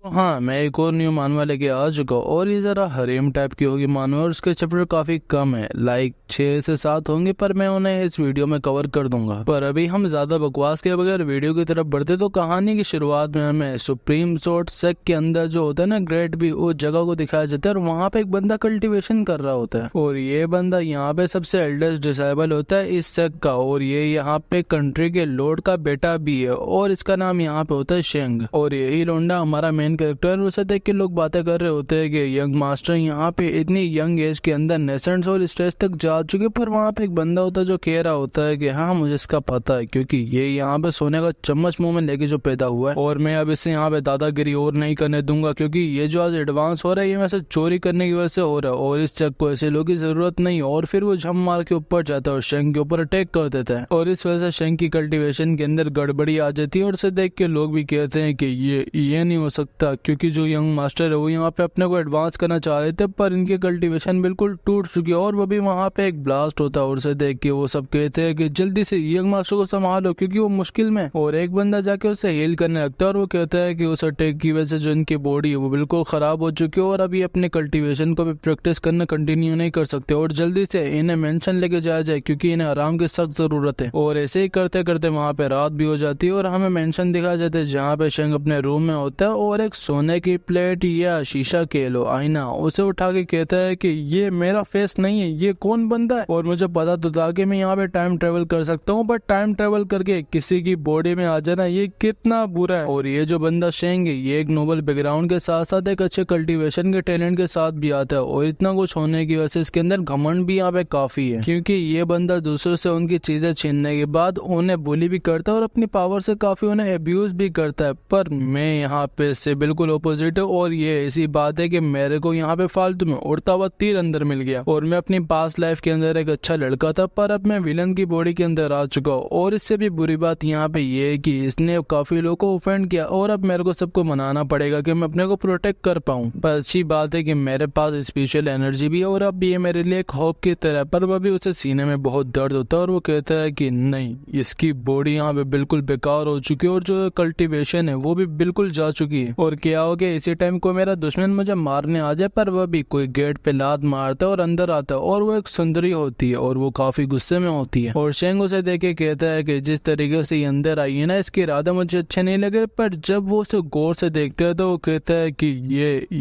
हाँ, मैं एक और न्यू मानवा लेके आ चुका हूँ और ये जरा हरेम टाइप की होगी मानवा और उसके चैप्टर काफी कम है, लाइक 6 से 7 होंगे, पर मैं उन्हें इस वीडियो में कवर कर दूंगा। पर अभी हम ज्यादा बकवास के बगैर वीडियो की तरफ बढ़ते तो कहानी की शुरुआत में हमें सुप्रीम सोर्ट सेक्ट के अंदर जो होता है ना ग्रेट बी, उस जगह को दिखाया जाता है और वहाँ पे एक बंदा कल्टिवेशन कर रहा होता है और ये बंदा यहाँ पे सबसे एल्डेस्ट डिसेबल होता है इस सेक्ट का और ये यहाँ पे कंट्री के लॉर्ड का बेटा भी है और इसका नाम यहाँ पे होता है शेंग। और यही लोंडा हमारा मेन कैरेक्टर, उसे देख के लोग बातें कर रहे होते हैं कि यंग मास्टर यहाँ पे इतनी यंग एज के अंदर नेसेंस और स्टेज तक जा चुके, पर वहाँ पे एक बंदा होता है जो कह रहा होता है कि हाँ मुझे इसका पता है क्योंकि ये यहाँ पे सोने का चम्मच मुंह में लेके जो पैदा हुआ है और मैं अब इससे यहाँ पे दादागिरी और नहीं करने दूंगा क्योंकि ये जो आज एडवांस हो रहा है ये वैसे चोरी करने की वजह से हो रहा है और इस चेक को ऐसे लोगों की जरूरत नहीं। और फिर वो झम मार के ऊपर जाता है और शेंग के ऊपर अटैक कर देता है और इस वजह से शेंग की कल्टीवेशन के अंदर गड़बड़ी आ जाती है और इसे देख के लोग भी कहते हैं कि ये नहीं हो सकता क्योंकि जो यंग मास्टर है वो यहाँ पे अपने को एडवांस करना चाह रहे थे, पर इनकी कल्टीवेशन बिल्कुल टूट चुकी है। और वो भी वहाँ पे एक ब्लास्ट होता है और उसे देख के वो सब कहते हैं कि जल्दी से यंग मास्टर को संभालो क्योंकि वो मुश्किल में। और एक बंदा जाके उसे हील करने लगता है और वो कहता है कि उस अटैक की वजह से जो इनकी बॉडी है वो बिल्कुल खराब हो चुकी है और अभी अपने कल्टीवेशन को भी प्रैक्टिस करना कंटिन्यू नहीं कर सकते और जल्दी से इन्हें मेंशन लेके जाया जाए क्योंकि इन्हें आराम की सख्त जरूरत है। और ऐसे ही करते करते वहाँ पे रात भी हो जाती है और हमें मेंशन दिखाया जाता है जहाँ पे शेंग अपने रूम में होता है और एक सोने की प्लेट या शीशा कह लो आईना उसे उठा के कहता है कि ये मेरा फेस नहीं है, ये कौन बंदा है। और मुझे पता तो था कि मैं यहाँ पे टाइम ट्रेवल कर सकता हूँ, बट टाइम ट्रेवल करके किसी की बॉडी में आ जाना ये कितना बुरा है। और ये जो बंदा शेंग है ये एक नोबल बैकग्राउंड के साथ साथ एक अच्छे कल्टीवेशन के टैलेंट के साथ भी आता है और इतना कुछ होने की वजह से इसके अंदर घमंड भी यहाँ पे काफी है क्योंकि ये बंदा दूसरों से उनकी चीजें छीनने के बाद उन्हें बुली भी करता है और अपनी पावर से काफी उन्हें अब्यूज भी करता है। पर मैं यहाँ पे इससे बिल्कुल ऑपोजिट है और ये ऐसी बात है कि मेरे को यहाँ पे फालतू में उड़ता हुआ तीर अंदर मिल गया और मैं अपनी पास्ट लाइफ के अंदर एक अच्छा लड़का था, पर अब मैं विलन की बॉडी के अंदर आ चुका हूँ। और इससे भी बुरी बात यहाँ पे ये है कि इसने काफी लोगों को ऑफेंड किया और अब मेरे को सबको मनाना पड़ेगा कि मैं अपने को प्रोटेक्ट कर पाऊँ। पर अच्छी बात है कि मेरे पास स्पेशल एनर्जी भी है और अब ये मेरे लिए एक होप की तरह, पर वह भी उसे सीने में बहुत दर्द होता है और वो कहता है कि नहीं, इसकी बॉडी यहाँ पे बिल्कुल बेकार हो चुकी है और जो कल्टीवेशन है वो भी बिल्कुल जा चुकी है। और क्या हो गया, इसी टाइम को मेरा दुश्मन मुझे मारने आ जाए, पर वह भी कोई गेट पे लात मारता है और अंदर आता है और वो एक सुंदरी होती है और वो काफी गुस्से में होती है। और शेंग उसे देखे कहता है कि जिस तरीके से ये अंदर आई है ना इसके इरादे मुझे अच्छे नहीं लगे, पर जब वो उसे गौर से देखता है तो वो कहता है कि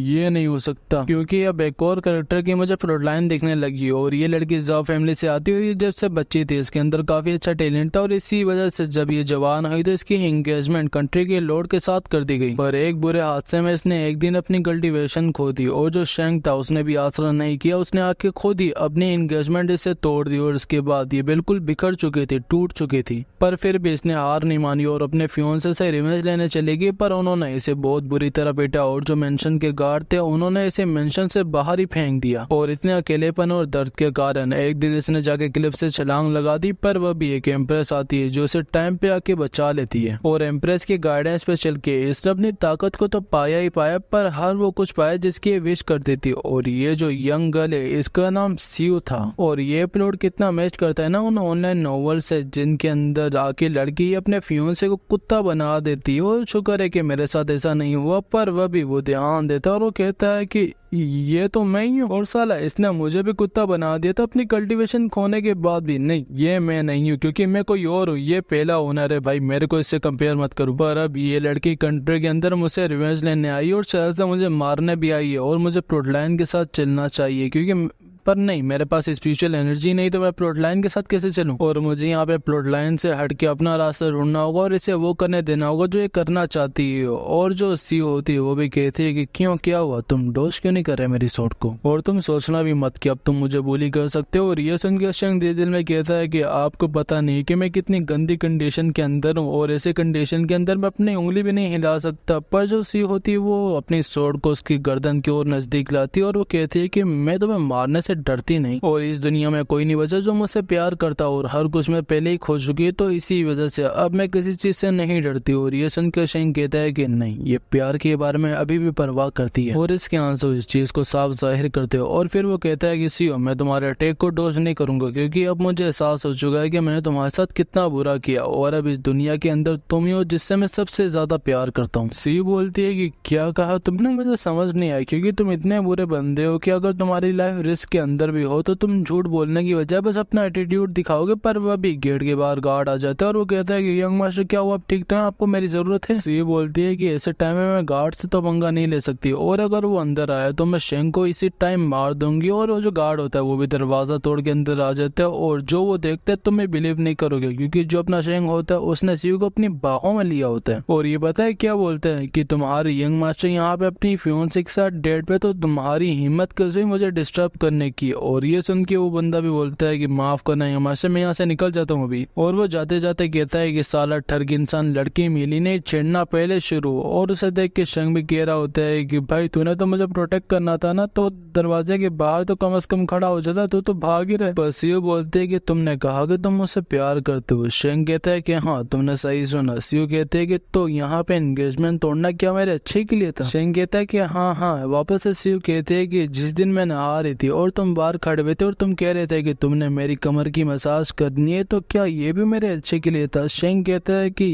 ये नहीं हो सकता क्योंकि अब एक और कैरेक्टर की मुझे प्लॉट लाइन दिखने लगी और ये लड़की जॉब फैमिली से आती है और ये जब से बच्ची थी इसके अंदर काफी अच्छा टैलेंट था और इसी वजह से जब ये जवान हुई तो इसकी एंगेजमेंट कंट्री के लॉर्ड के साथ कर दी गई। पर एक बुरे हादसे में इसने एक दिन अपनी कल्टीवेशन खो दी और जो शेंग था उसने भी आसरा नहीं किया, उसने आके खो दी अपनी एंगेजमेंट इससे तोड़ दी और इसके बाद ये बिल्कुल बिखर चुकी थी, टूट चुकी थी। पर फिर भी इसने हार नहीं मानी और अपने फियोंसे से रिवेंज लेने चली गई, पर उन्होंने इसे बहुत बुरी तरह पीटा और जो मेंशन के गार्ड थे उन्होंने इसे मेंशन से बाहर ही फेंक दिया। और इतने अकेलेपन और दर्द के कारण एक दिन इसने जाके क्लिफ से छलांग लगा दी, पर वह भी एक एम्प्रेस आती है जो इसे टाइम पे आके बचा लेती है और एम्प्रेस के गाइडेंस पे चल के इसने अपनी ताकत को तो पाया ही पाया, पर हर वो कुछ पाया जिसकी विश करती थी। और ये जो यंग गर्ल है इसका नाम सीयू था और ये प्लॉट कितना मैच करता है ना उन ऑनलाइन नॉवेल से जिनके अंदर आके लड़की अपने फियोंसे को कुत्ता बना देती है। और शुक्र है कि मेरे साथ ऐसा नहीं हुआ, पर वह भी वो ध्यान देता और वो कहता है कि ये तो मैं ही हूँ और साला इसने मुझे भी कुत्ता बना दिया था अपनी कल्टीवेशन खोने के बाद भी। नहीं, ये मैं नहीं हूँ क्योंकि मैं कोई और हूँ, ये पहला ओनर है भाई, मेरे को इससे कंपेयर मत करो। पर अब ये लड़की कंट्री के अंदर मुझसे रिवेंज लेने आई और शहर से मुझे मारने भी आई है और मुझे प्लॉट लाइन के साथ चलना चाहिए क्योंकि पर नहीं, मेरे पास स्पिरिचुअल एनर्जी नहीं तो मैं प्लॉट लाइन के साथ कैसे चलूं। और मुझे यहाँ पे प्लॉट लाइन से हट के अपना रास्ता ढूंढना होगा और इसे वो करने देना होगा जो ये करना चाहती है। और जो सी होती है वो भी कहती है कि क्यों, क्या हुआ, तुम डोज क्यों नहीं कर रहे मेरी शॉट को, और तुम सोचना भी मत कि अब तुम मुझे बोली कर सकते हो। और ये सुन के शेंग दिल में कहता है कि आपको पता नहीं कि मैं कितनी गंदी कंडीशन के अंदर हूँ और ऐसे कंडीशन के अंदर मैं अपनी उंगली भी नहीं हिला सकता। पर जो सी होती है वो अपनी शॉट को उसकी गर्दन की ओर नजदीक लाती है और वो कहती है कि मैं तुम्हें मारने से डरती नहीं और इस दुनिया में कोई नहीं बचा जो मुझसे प्यार करता और हर कुछ मैं पहले ही खो चुकी है, तो इसी वजह से अब मैं किसी चीज से नहीं डरती। और ये सुनकर शेंग कहता है कि नहीं, ये प्यार के बारे में अभी भी परवाह करती है और इसके आंसू इस चीज को साफ जाहिर करते हो। और फिर वो कहता है कि सीओ, मैं तुम्हारे अटैक को डोज नहीं करूंगा क्योंकि अब मुझे एहसास हो चुका है कि मैंने तुम्हारे साथ कितना बुरा किया और अब इस दुनिया के अंदर तुम ही हो जिससे मैं सबसे ज्यादा प्यार करता हूँ। सीओ बोलती है कि क्या कहा तुमने, मुझे समझ नहीं आया क्योंकि तुम इतने बुरे बंदे हो कि अगर तुम्हारी लाइफ रिस्क के अंदर भी हो तो तुम झूठ बोलने की वजह बस अपना एटीट्यूड दिखाओगे। पर वह भी गेट के बाहर गार्ड आ जाता है और वो कहता है कि यंग मास्टर क्या हुआ, आप ठीक तो हैं, आपको मेरी जरूरत है। सीओ बोलती है कि ऐसे टाइम में मैं गार्ड से तो पंगा नहीं ले सकती और अगर वो अंदर आया तो मैं शेंग को इसी टाइम मार दूंगी। और वो जो गार्ड होता है वो भी दरवाजा तोड़ के अंदर आ जाता है और जो वो देखते हैं तुम्हें बिलीव नहीं करोगे क्योंकि जो अपना शेंग होता है उसने सीओ को अपनी बाहों में लिया होता है। और ये पता है क्या बोलते हैं कि तुम्हारी यंग मास्टर यहाँ पे अपनी फियोंसे के साथ डेट पे, तो तुम्हारी हिम्मत कैसे हुई मुझे डिस्टर्ब करने की। और ये सुन के वो बंदा भी बोलता है कि माफ करना यंग मास्टर, मैं यहाँ से निकल जाता हूँ अभी। और वो जाते जाते कहता है कि साला ठग इंसान, लड़की मिली नहीं, छेड़ना पहले शुरू। और उसे देख के शेंग भी कह रहा होता है कि भाई तूने तो मुझे प्रोटेक्ट करना था ना, तो दरवाजे के बाहर तो कम से कम खड़ा हो जाता, तू तो भाग ही रहे। पर सीओ बोलते है कि तुमने कहा कि तुम मुझसे प्यार करते हो। शेंग कहता है कि हाँ तुमने सही सुना। सीओ कहते है कि तो यहाँ पे एंगेजमेंट तोड़ना क्या मेरे अच्छे के लिए था। शेंग कहता है कि हाँ। वापस से सीओ कहते है कि जिस दिन मैं नहा रही थी और तुम बाहर खड़े हुए थे और तुम कह रहे थे कि तुमने मेरी कमर की मसाज करनी है, तो क्या ये भी मेरे अच्छे के लिए था। शेंग कहता है कि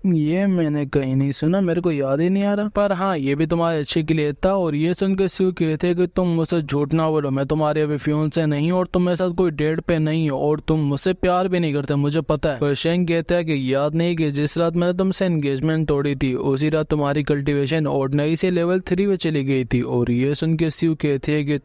ये मैंने कहीं नहीं सुना, मेरे को याद ही नहीं आ रहा, पर हाँ ये भी तुम्हारे अच्छे के लिए था। और ये सुनकर सीओ कहते हैं कि तुम मुझसे झूठ ना बोलो, मैं तुम्हारे अभी फियोंसे नहीं और तुम मेरे साथ कोई डेट पे नहीं हो और तुम मुझसे प्यार भी नहीं करते, मुझे पता है। पर शेंग कहता है कि याद नहीं कि जिस रात मैंने तुमसे एंगेजमेंट तोड़ी थी उसी रात तुम्हारी कल्टीवेशन ऑर्डिनरी से लेवल 3 पे चली गई थी। और ये सुन के सीओ कहते हैं कि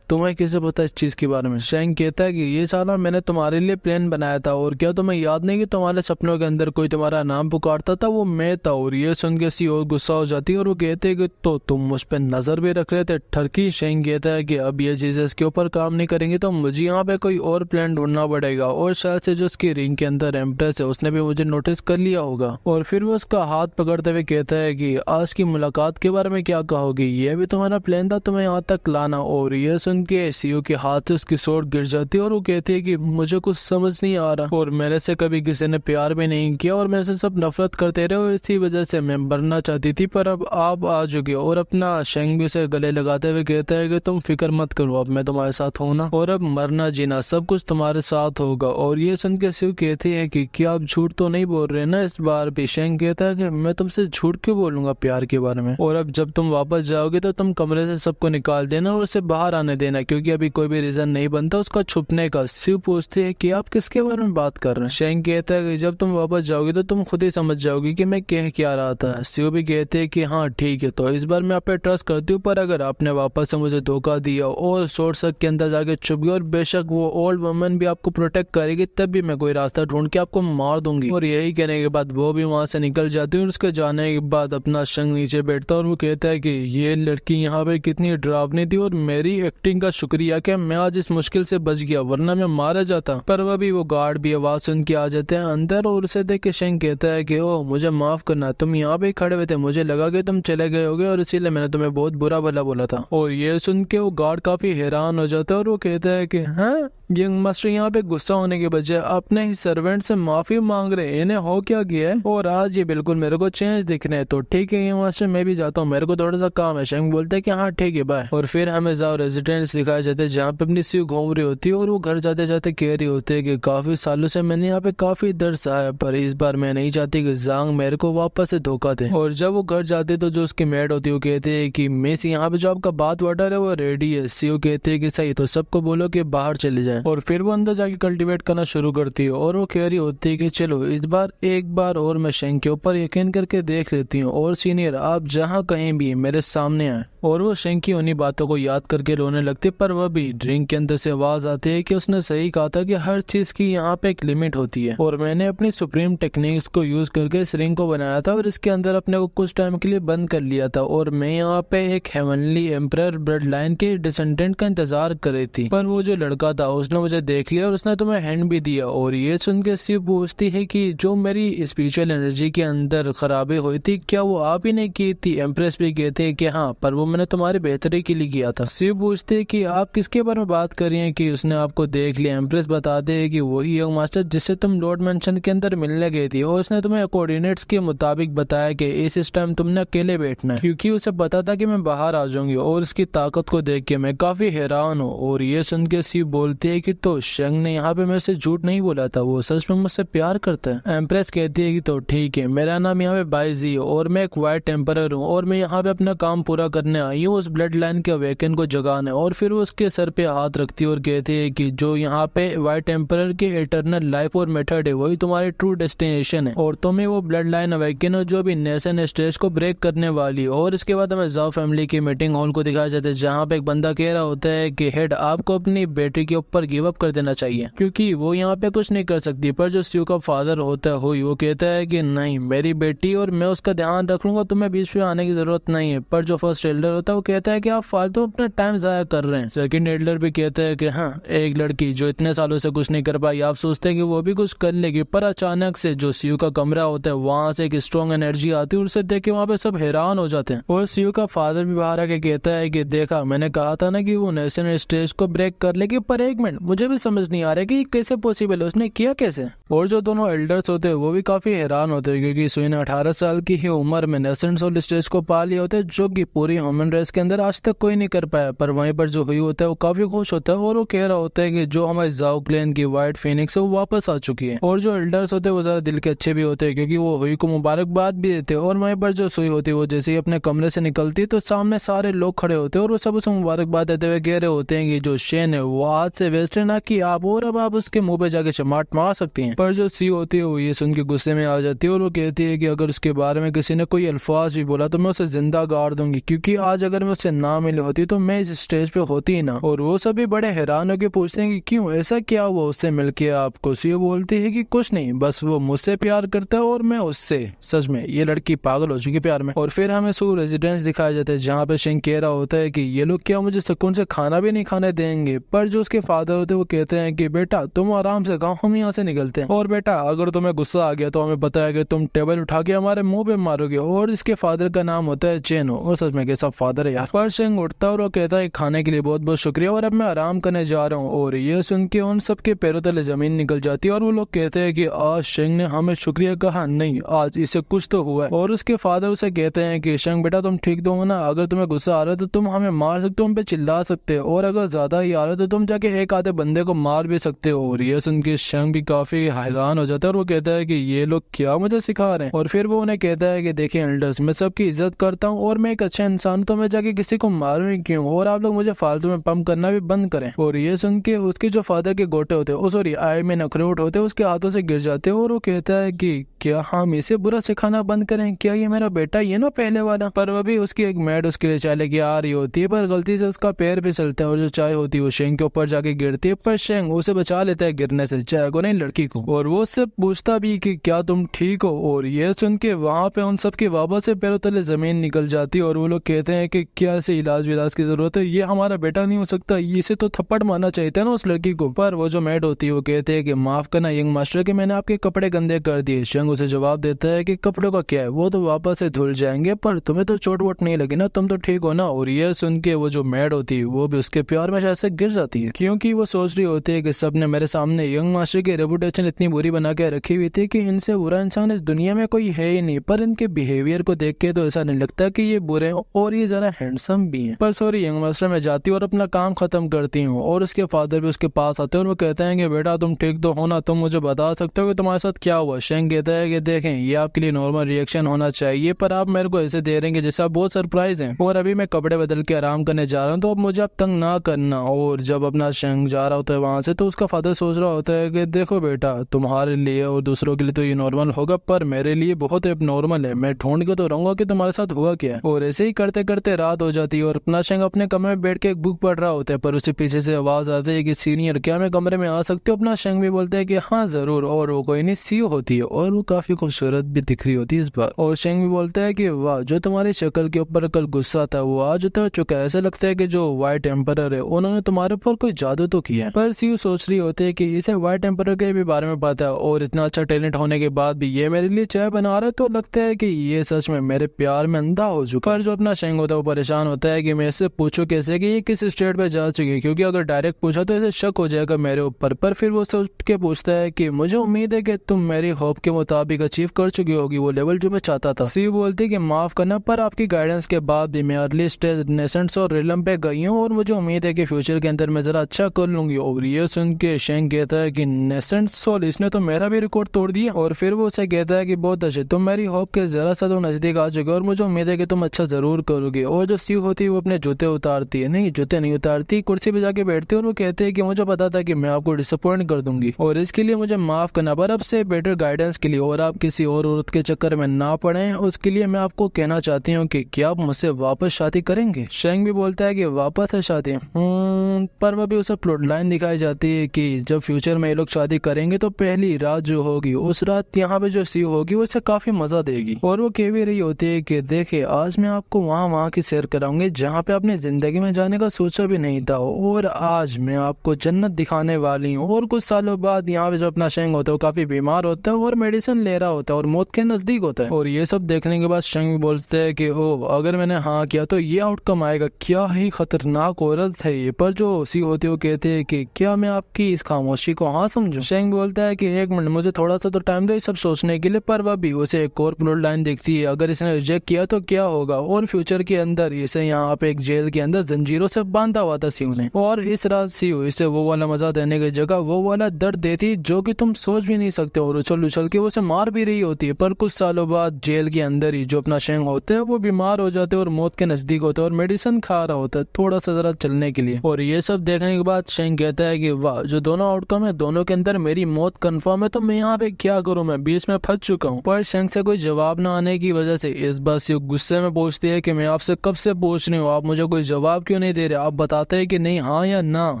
तुम्हें कैसे पता इस चीज के बारे में। शेंग कहता है कि ये साला मैंने तुम्हारे लिए प्लान बनाया था और क्या तुम्हें याद नहीं कि तुम्हारे सपनों के अंदर कोई तुम्हारा नाम पुकारता था, वो मैं था। और ये सुन के सी और गुस्सा हो जाती है और वो कहते हैं कि तो तुम मुझ पर नजर भी रख रहे थे ठरकी। शेंग कहता है कि अब ये चीजें इसके ऊपर काम नहीं करेंगे तो मुझे यहाँ पे कोई और प्लान ढूंढना पड़ेगा। और शायद से जो उसकी रिंग के अंदर एम्प्रेस है उसने भी मुझे नोटिस कर लिया होगा। और फिर वो उसका हाथ पकड़ते हुए कहता है कि आज की मुलाकात के बारे में क्या कहोगी, ये भी तुम्हारा प्लान था तुम्हें यहाँ तक लाना। और ये सुन के सीओ के हाथ से उसकी सोट गिर जाती है और वो कहती है कि मुझे कुछ समझ नहीं आ रहा और मेरे से कभी किसी ने प्यार भी नहीं किया और मेरे से सब नफरत करते रहे और इसी वजह से मैं मरना चाहती थी, पर अब आप आ चुके हो। और अपना शेंग भी उसे गले लगाते हुए कहता है कि तुम फिक्र मत करो, अब मैं तुम्हारे साथ हूं ना, और अब मरना जीना सब कुछ तुम्हारे साथ होगा। और ये सुन के सीओ कहती है कि क्या आप झूठ तो नहीं बोल रहे ना इस बार भी। शेंग कहता है कि मैं तुमसे झूठ क्यों बोलूंगा प्यार के बारे में, और अब जब तुम वापस जाओगे तो तुम कमरे से सबको निकाल देना और उसे बाहर आने देना क्योंकि अभी कोई भी रीजन नहीं बनता उसका छुपने का। सीओ पूछती है कि आप किसके बारे में बात कर रहे हैं। शेंग कहता है कि जब तुम वापस जाओगे तो तुम खुद ही समझ जाओगी कि मैं कह क्या रहा था। सीओ भी कहते हैं कि हाँ ठीक है, तो इस बार मैं आप पे ट्रस्ट करती हूँ, पर अगर आपने वापस से मुझे धोखा दिया और शॉर्ट सर्किट के अंदर जाके छुप गई और बेशक वो ओल्ड वुमन भी आपको प्रोटेक्ट करेगी तब भी मैं कोई रास्ता ढूंढ के आपको मार दूंगी। और यही कहने के बाद वो भी वहां से निकल जाती है और उसके जाने के बाद अपना शेंग नीचे बैठता है और वो कहता है कि ये लड़की यहाँ पे कितनी डरावनी थी और मेरी एक्टिंग का शुक्रिया कि मैं आज इस मुश्किल से बच गया, वरना मैं मारा जाता। पर वह भी वो गार्ड भी आवाज सुन के आ जाते हैं अंदर और उसे देख के शेंग कहता है कि ओह मुझे माफ करना, तुम यहाँ पे खड़े हुए थे, मुझे लगा कि तुम चले गए होगे और इसीलिए मैंने तुम्हें बहुत बुरा भला बोला था। और ये सुन के वो गार्ड काफी हैरान हो जाता है और वो कहता है कि हाँ, यंग मास्टर यहाँ पे गुस्सा होने के बजाय अपने ही सर्वेंट से माफी मांग रहे, इन्हें हो क्या गया है। और आज ये बिल्कुल मेरे को चेंज दिख रहे हैं, तो ठीक है यंग मास्टर मैं भी जाता हूँ, मेरे को थोड़ा सा काम है। शेंग बोलता है कि हाँ ठीक है बाय। और फिर हमें जाओ रेजिडेंस दिखाए जाते हैं जहाँ पे अपनी सीओ घूम रही होती है और वो घर जाते जाते कह रही होती है कि काफी सालों से मैंने यहाँ पे काफी दर्द सहा, पर इस बार मैं नहीं चाहती कि जांग मेरे को वापस से धोखा दे। और जब वो घर जाते तो जो उसकी मेड होती है वो कहते हैं कि मिस यहाँ पे जो आपका बाथ वाटर है वो रेडी है। सीओ कहते हैं कि सही, तो सबको बोलो कि बाहर चले जाए। और फिर वो अंदर जाके कल्टीवेट करना शुरू करती है और वो कह रही होती है कि चलो इस बार एक बार और मैं शेंग के ऊपर यकीन करके देख लेती हूँ और सीनियर आप जहाँ कहीं भी मेरे सामने आए। और वो शेंग की उन्हीं बातों को याद करके रोने लगती, पर वह भी ड्रिंक के अंदर से आवाज आती है कि उसने सही कहा था कि हर चीज की यहाँ पे एक लिमिट होती है और मैंने अपनी सुप्रीम टेक्निक्स को यूज करके इस रिंग को बनाया था और इसके अंदर अपने को कुछ टाइम के लिए बंद कर लिया था और मैं यहाँ पे एक हेवनली एम्परर ब्लड लाइन के डिसेंडेंट का इंतजार कर रही थी, पर वो जो लड़का था उसने मुझे देख लिया और उसने तुम्हें हैंड भी दिया। और ये सुन के सीओ पूछती है कि जो मेरी स्पिरिचुअल एनर्जी के अंदर खराबी हुई थी क्या वो आप ही ने की थी। एम्प्रेस भी कहते हैं कि हाँ, पर वो मैंने तुम्हारी बेहतरी के लिए किया था। सीओ पूछते है कि आप किसके बारे में बात कर रही हैं कि उसने आपको देख लिया। एम्प्रेस बताते हैं कि वही यंग मास्टर जिससे तुम लॉर्ड मेंशन के अंदर मिलने गई थी और उसने तुम्हें कोऑर्डिनेट्स के मुताबिक बताया कि इस टाइम तुमने अकेले बैठना है, क्योंकि उसे पता था कि मैं बाहर आ जाऊंगी। और उसकी ताकत को देख के मैं काफी हैरान हूँ। और ये सुन के सी बोलती है कि तो शेंग ने यहाँ पे मेरे से झूठ नहीं बोला था, वो सच में मुझसे प्यार करता है। एम्प्रेस कहती है कि तो ठीक है, मेरा नाम यहाँ पे बाइजी और मैं एक वाइट टेम्परर हूँ और मैं यहाँ पे अपना काम पूरा करने आई हूँ, उस ब्लड लाइन के अवेकन को जगाने। और फिर वो उसके सर पे हाथ रखती है और कहती है कि जो यहाँ पे वाइट टेम्परर की इटरनल लाइफ और मेथड है वही तुम्हारी ट्रू डेस्टिनेशन है और तुम्हें वो ब्लड लाइन अवेकन है जो भी नेशन स्टेज को ब्रेक करने वाली है। और इसके बाद हमें जाओ फैमिली की मीटिंग हॉल को दिखाया जाता है जहाँ पे एक बंदा कह रहा होता है कि हेड आपको अपनी बेटी के ऊपर गिव अप कर देना चाहिए क्योंकि वो यहाँ पे कुछ नहीं कर सकती। पर जो स्यू का फादर होता है हुई, वो कहता है कि नहीं, मेरी बेटी और मैं उसका ध्यान रख लूंगा, तुम्हें बीच में आने की जरूरत नहीं है। पर जो फर्स्ट एल्डर होता है वो कहता है कि आप फालतू अपना टाइम जाया कर रहे हैं। सेकंड एल्डर भी कहता है कि हाँ, एक लड़की जो इतने सालों से कुछ नहीं कर पाई, आप सोचते हैं कि वो भी कुछ कर लेगी। पर अचानक से जो सीयू का कमरा होता है वहां से एक स्ट्रॉन्ग एनर्जी आती है और उसे देख के वहाँ पे सब हैरान हो जाते हैं। और सीयू का फादर भी बाहर आके कहता है कि देखा, मैंने कहा था ना कि वो नेशनल स्टेज को ब्रेक कर लेगी। पर एक मिनट, मुझे भी समझ नहीं आ रहा कि कैसे पॉसिबल है, उसने किया कैसे। और जो दोनों एल्डर्स होते हैं वो भी काफी हैरान होते हैं क्योंकि सुई ने 18 साल की ही उम्र में नेशनल स्टेज को पा लिया होता है जो कि पूरी ह्यूमन रेस के अंदर आज तक कोई नहीं कर पाया। पर वहीं पर जो हुई होता है वो काफी खुश होता है और वो कह रहा होता है कि जो हमारे जाओ क्लैन की व्हाइट फिनिक्स है वो वापस आ चुकी है। और जो एल्डर्स होते हैं वो ज्यादा दिल के अच्छे भी होते हैं क्योंकि वो हुई को मुबारकबाद भी देते हैं। और वहीं पर जो सुई होती है वो जैसे ही अपने कमरे से निकलती है तो सामने सारे लोग खड़े होते हैं और वो सब उसे मुबारकबाद देते हुए कह रहे होते हैं कि जो शेन है वो आज से वेस्ट है ना कि आप, और अब आप उसके मुंह पे जाके चमाट मार सकती हैं। पर जो सी होती है वो ये सुन के गुस्से में आ जाती है और वो कहती है कि अगर उसके बारे में किसी ने कोई अल्फाज भी बोला तो मैं उसे जिंदा गाड़ दूंगी, क्योंकि आज अगर मैं उससे ना मिली होती तो मैं इस स्टेज पे होती ही ना। और वो सभी बड़े हैरान होकर पूछते हैं कि क्यों, ऐसा क्या हुआ उससे मिलके आपको। सी बोलती है कि कुछ नहीं, बस वो मुझसे प्यार करता है और मैं उससे। सच में ये लड़की पागल हो चुकी प्यार में। और फिर हमें सू रेजिडेंस दिखाया जाता है जहाँ पे शेंग कह रहा होता है कि ये लोग क्या मुझे सुकून से खाना भी नहीं खाने देंगे। पर जो उसके फादर होते हैं वो कहते हैं कि बेटा तुम आराम से खाओ, हम यहाँ से निकलते हैं। और बेटा अगर तुम्हें गुस्सा आ गया तो हमें पता है कि तुम टेबल उठा के हमारे मुंह पे मारोगे। और इसके फादर का नाम होता है चेनो। और सच में कैसा फादर है यार। पर शेंग उठता है और वो कहता है खाने के लिए बहुत बहुत शुक्रिया और अब मैं आराम करने जा रहा हूँ। और ये सुन के उन सबके पैरों तले जमीन निकल जाती है और वो लोग कहते हैं कि आज शेंग ने हमें शुक्रिया कहा नहीं, आज इसे कुछ तो हुआ है। और उसके फादर उसे कहते हैं कि शेंग बेटा तुम ठीक तो हो ना, अगर तुम्हें गुस्सा आ रहा है तो तुम हमें मार सकते हो, हम पे चिल्ला सकते हो, और अगर ज्यादा ही आ रहा है तो तुम जाके एक आधे बंदे को मार भी सकते हो। और ये सुन के शेंग भी काफी हैरान हो जाता है और वो कहता है कि ये लोग क्या मुझे सिखा रहे हैं। और फिर वो उन्हें कहता है कि देखिए एल्डर्स, मैं सबकी इज्जत करता हूँ और मैं एक अच्छा इंसान, तो मैं जाके किसी को मारूं ही क्यों, और आप लोग मुझे फालतू में पंप करना भी बंद करें। और ये सुन के उसके जो फादर के गोटे होते हैं, सॉरी आई में अखरोट होते हैं, उसके हाथों से गिर जाते हैं। और वो कहता है कि क्या हम इसे बुरा सिखाना बंद करें, क्या ये मेरा बेटा ये ना पहले वाला। पर वह भी उसकी एक मैड उसके लिए चाय लेके आ रही होती है पर गलती से उसका पैर फिसलता है और जो चाय होती है वो शेंग के ऊपर जाके गिरती है। पर शेंग उसे बचा लेता है गिरने से, चाय को नहीं लड़की को। और वो उससे पूछता भी कि क्या तुम ठीक हो। और ये सुन के वहाँ पे उन सबके वापस से पैरों तले जमीन निकल जाती है और वो लोग कहते हैं कि क्या इसे इलाज विलाज की जरूरत है, ये हमारा बेटा नहीं हो सकता, इसे तो थप्पड़ मारना चाहिए था ना उस लड़की को। पर वो जो मैड होती है वो कहते हैं कि माफ करना यंग मास्टर कि मैंने आपके कपड़े गंदे कर दिए। शेंग उसे जवाब देता है कि कपड़ों का क्या है, वो तो वापस से धुल जाएंगे, पर तुम्हें तो चोट वोट नहीं लगी ना, तुम तो ठीक हो ना। और ये सुन के वो जो मैड होती है वो भी उसके प्यार में जैसे गिर जाती है क्योंकि वो सोच रही होती है कि सबने मेरे सामने यंग मास्टर की रेपुटेशन इतनी बुरी बना के रखी हुई थी कि इनसे बुरा इंसान इस दुनिया में कोई है ही नहीं। पर इनके बिहेवियर को देख के तो ऐसा नहीं लगता कि ये बुरे और ये जरा हैंडसम भी हैं। पर सॉरी यंग मास्टर, मैं जाती हूँ और अपना काम खत्म करती हूँ। और उसके फादर भी उसके पास आते हैं और वो कहते हैं कि बेटा तुम ठीक तो हो ना, तुम मुझे बता सकते हो कि तुम्हारे साथ क्या हुआ। शेंग कहता है कि देखें ये आपके लिए नॉर्मल रिएक्शन होना चाहिए, पर आप मेरे को ऐसे दे रहे हैं जैसे आप बहुत सरप्राइज हैं। और अभी मैं कपड़े बदल के आराम करने जा रहा हूँ तो अब मुझे आप तंग ना करना। और जब अपना शेंग जा रहा होता है वहां से तो उसका फादर सोच रहा होता है कि देखो बेटा, तुम्हारे लिए और दूसरों के लिए तो ये नॉर्मल होगा पर मेरे लिए बहुत एबनॉर्मल है, मैं ढूंढ के तो रहूंगा कि तुम्हारे साथ हुआ क्या है। और ऐसे ही करते करते रात हो जाती है और अपना शेंग अपने कमरे में बैठ के एक बुक पढ़ रहा होता है पर उसे पीछे से आवाज आती है कि सीनियर क्या मैं कमरे में आ सकती हूँ। अपना शेंग भी बोलता है कि हाँ जरूर। और वो कोई नहीं सीओ होती है और वो काफी खूबसूरत भी दिख रही होती है इस बार। और शेंग भी बोलता है कि वाह, जो तुम्हारी शक्ल के ऊपर कल गुस्सा था वो आज उतर चुका है, ऐसा लगता है कि जो व्हाइट एम्परर है उन्होंने तुम्हारे ऊपर कोई जादू तो किया है। पर सीयू सोच रही होती है कि इसे व्हाइट एम्परर के भी बारे में पाता है और इतना अच्छा टैलेंट होने के बाद भी ये मेरे लिए चाय बना रहा है, तो लगता है कि ये सच में मेरे प्यार में अंधा हो चुका है। पर जो अपना शेंग होता है वो परेशान होता है कि मैं इससे पूछूं कैसे कि ये किस स्टेट पे जा चुकी है, क्योंकि अगर डायरेक्ट पूछा तो इसे शक हो जाएगा मेरे ऊपर। पर फिर वो सोच के पूछता है कि मुझे उम्मीद है कि तुम मेरी होप के मुताबिक अचीव कर चुकी होगी वो लेवल जो मैं चाहता था। सी बोलती है कि माफ करना, पर आपकी गाइडेंस के बाद भी मैं अर्ली स्टेज नेसेंट्स और रिलम पे गई हूँ और मुझे उम्मीद है कि फ्यूचर के अंदर मैं जरा अच्छा कर लूंगी। और ये सुन के शेंग कहता है कि नेसेंट्स सोल, इसने तो मेरा भी रिकॉर्ड तोड़ दिया। और फिर वो उसे कहता है कि बहुत अच्छे, तुम मेरी होप के जरा सा तो नजदीक आ चुके और मुझे उम्मीद है कि तुम अच्छा जरूर करोगे। और जो सी होती है वो अपने जूते उतारती है, नहीं जूते नहीं उतारती, कुर्सी पे जाके बैठती है और वो कहते हैं कि मुझे पता था कि मैं आपको डिसअपॉइंट कर दूंगी और इसके लिए मुझे माफ करना, पर अब से बेटर गाइडेंस के लिए और आप किसी और औरत के चक्कर में ना पड़े उसके लिए मैं आपको कहना चाहती हूँ कि क्या आप मुझसे वापस शादी करेंगे। शेंग भी बोलता है कि वापस है शादी, पर वह भी उसे प्लॉट लाइन दिखाई जाती है कि जब फ्यूचर में ये लोग शादी करेंगे तो पहली रात जो होगी उस रात यहाँ पे जो सी होगी वो उसे काफी मजा देगी। और वो कह भी रही होती है कि देखिए आज मैं आपको वहाँ की सैर कराऊंगी जहाँ पे अपनी जिंदगी में जाने का सोचा भी नहीं था, और आज मैं आपको जन्नत दिखाने वाली हूँ। और कुछ सालों बाद यहाँ पे जो अपना शेंग होता है वो काफी बीमार होता है और मेडिसिन ले रहा होता है और मौत के नजदीक होता है। और ये सब देखने के बाद शेंग भी बोलते है कि ओ अगर मैंने हाँ किया तो ये आउटकम आएगा, क्या ही खतरनाक औरत है ये। पर जो सी होती है वो कहते हैं कि क्या मैं आपकी इस खामोशी को हाँ समझूं। शेंग बोलता है कि एक मिनट मुझे थोड़ा सा तो टाइम दो ये सब सोचने के लिए। पर वह भी उसे एक और प्लॉट लाइन दिखती है, अगर इसने रिजेक्ट किया तो क्या होगा। और फ्यूचर के अंदर इसे यहाँ पे एक जेल के अंदर जंजीरों से बांधा हुआ था सीयू ने, और इस रात सीयू इसे वो वाला मजा देने की जगह वो वाला दर्द देती जो कि तुम सोच भी नहीं सकते, और उछल उछल के उसे मार भी रही होती है। पर कुछ सालों बाद जेल के अंदर ही जो अपना शेंग होते हैं वो बीमार हो जाते हैं और मौत के नजदीक होते हैं और मेडिसिन खा रहा होता है थोड़ा सा जरा चलने के लिए। और ये सब देखने के बाद शेंग कहता है कि वाह जो दोनों आउटकम है दोनों के अंदर मेरी मौत कंफर्म है, तो मैं यहाँ पे क्या करूँ, मैं बीच में फंस चुका हूँ। पर शेंग से कोई जवाब न आने की वजह से इस बार सीयू गुस्से में पूछती है कि मैं आपसे कब से पूछ रही हूँ, आप मुझे कोई जवाब क्यों नहीं दे रहे, आप बताते हैं कि नहीं हाँ या ना।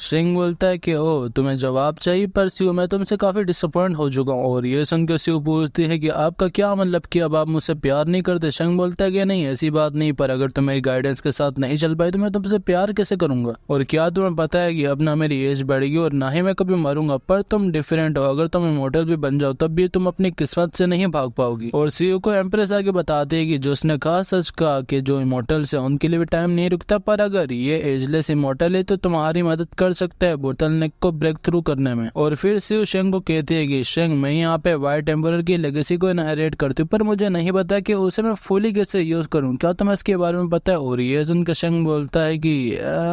शेंग बोलता है कि ओ तुम्हें जवाब चाहिए, पर सीयू मैं तुमसे काफी डिसअपॉइंट हो चुका हूँ। और ये सुन के सीयू पूछती है कि आपका क्या मतलब कि अब आप मुझसे प्यार नहीं करते। शेंग बोलता है कि नहीं ऐसी बात नहीं, पर अगर तुम मेरी गाइडेंस के साथ नहीं चल पाई तो मैं तुमसे प्यार कैसे करूंगा। और क्या तुम्हें पता है कि अब ना मेरी एज बढ़ेगी और ना ही मैं कभी मरूंगा, पर तुम डिफरेंट हो, अगर तुम इमोर्टल भी बन जाओ तब भी तुम अपनी किस्मत से नहीं भाग पाओगी। और सीयू को एम्प्रेस आगे बताते है कि जो उसने कहा सच कहा कि जो इमोर्टल्स है उनके लिए भी टाइम नहीं रुकता, पर अगर ये एजलेस इमोर्टल है तो तुम्हारी मदद कर सकता है बोटलनेक को ब्रेक थ्रू करने में। और फिर सीयू शेंग को कहती है कि शेंग मैं यहाँ पे वाइट एम्परर की लेगेसी को इनहेरिट करती हूँ, पर मुझे नहीं पता कि उसे मैं फुली कैसे यूज करूँ, क्या तुम्हें इसके बारे में पता है। और ये सुनकर शेंग बोलता है कि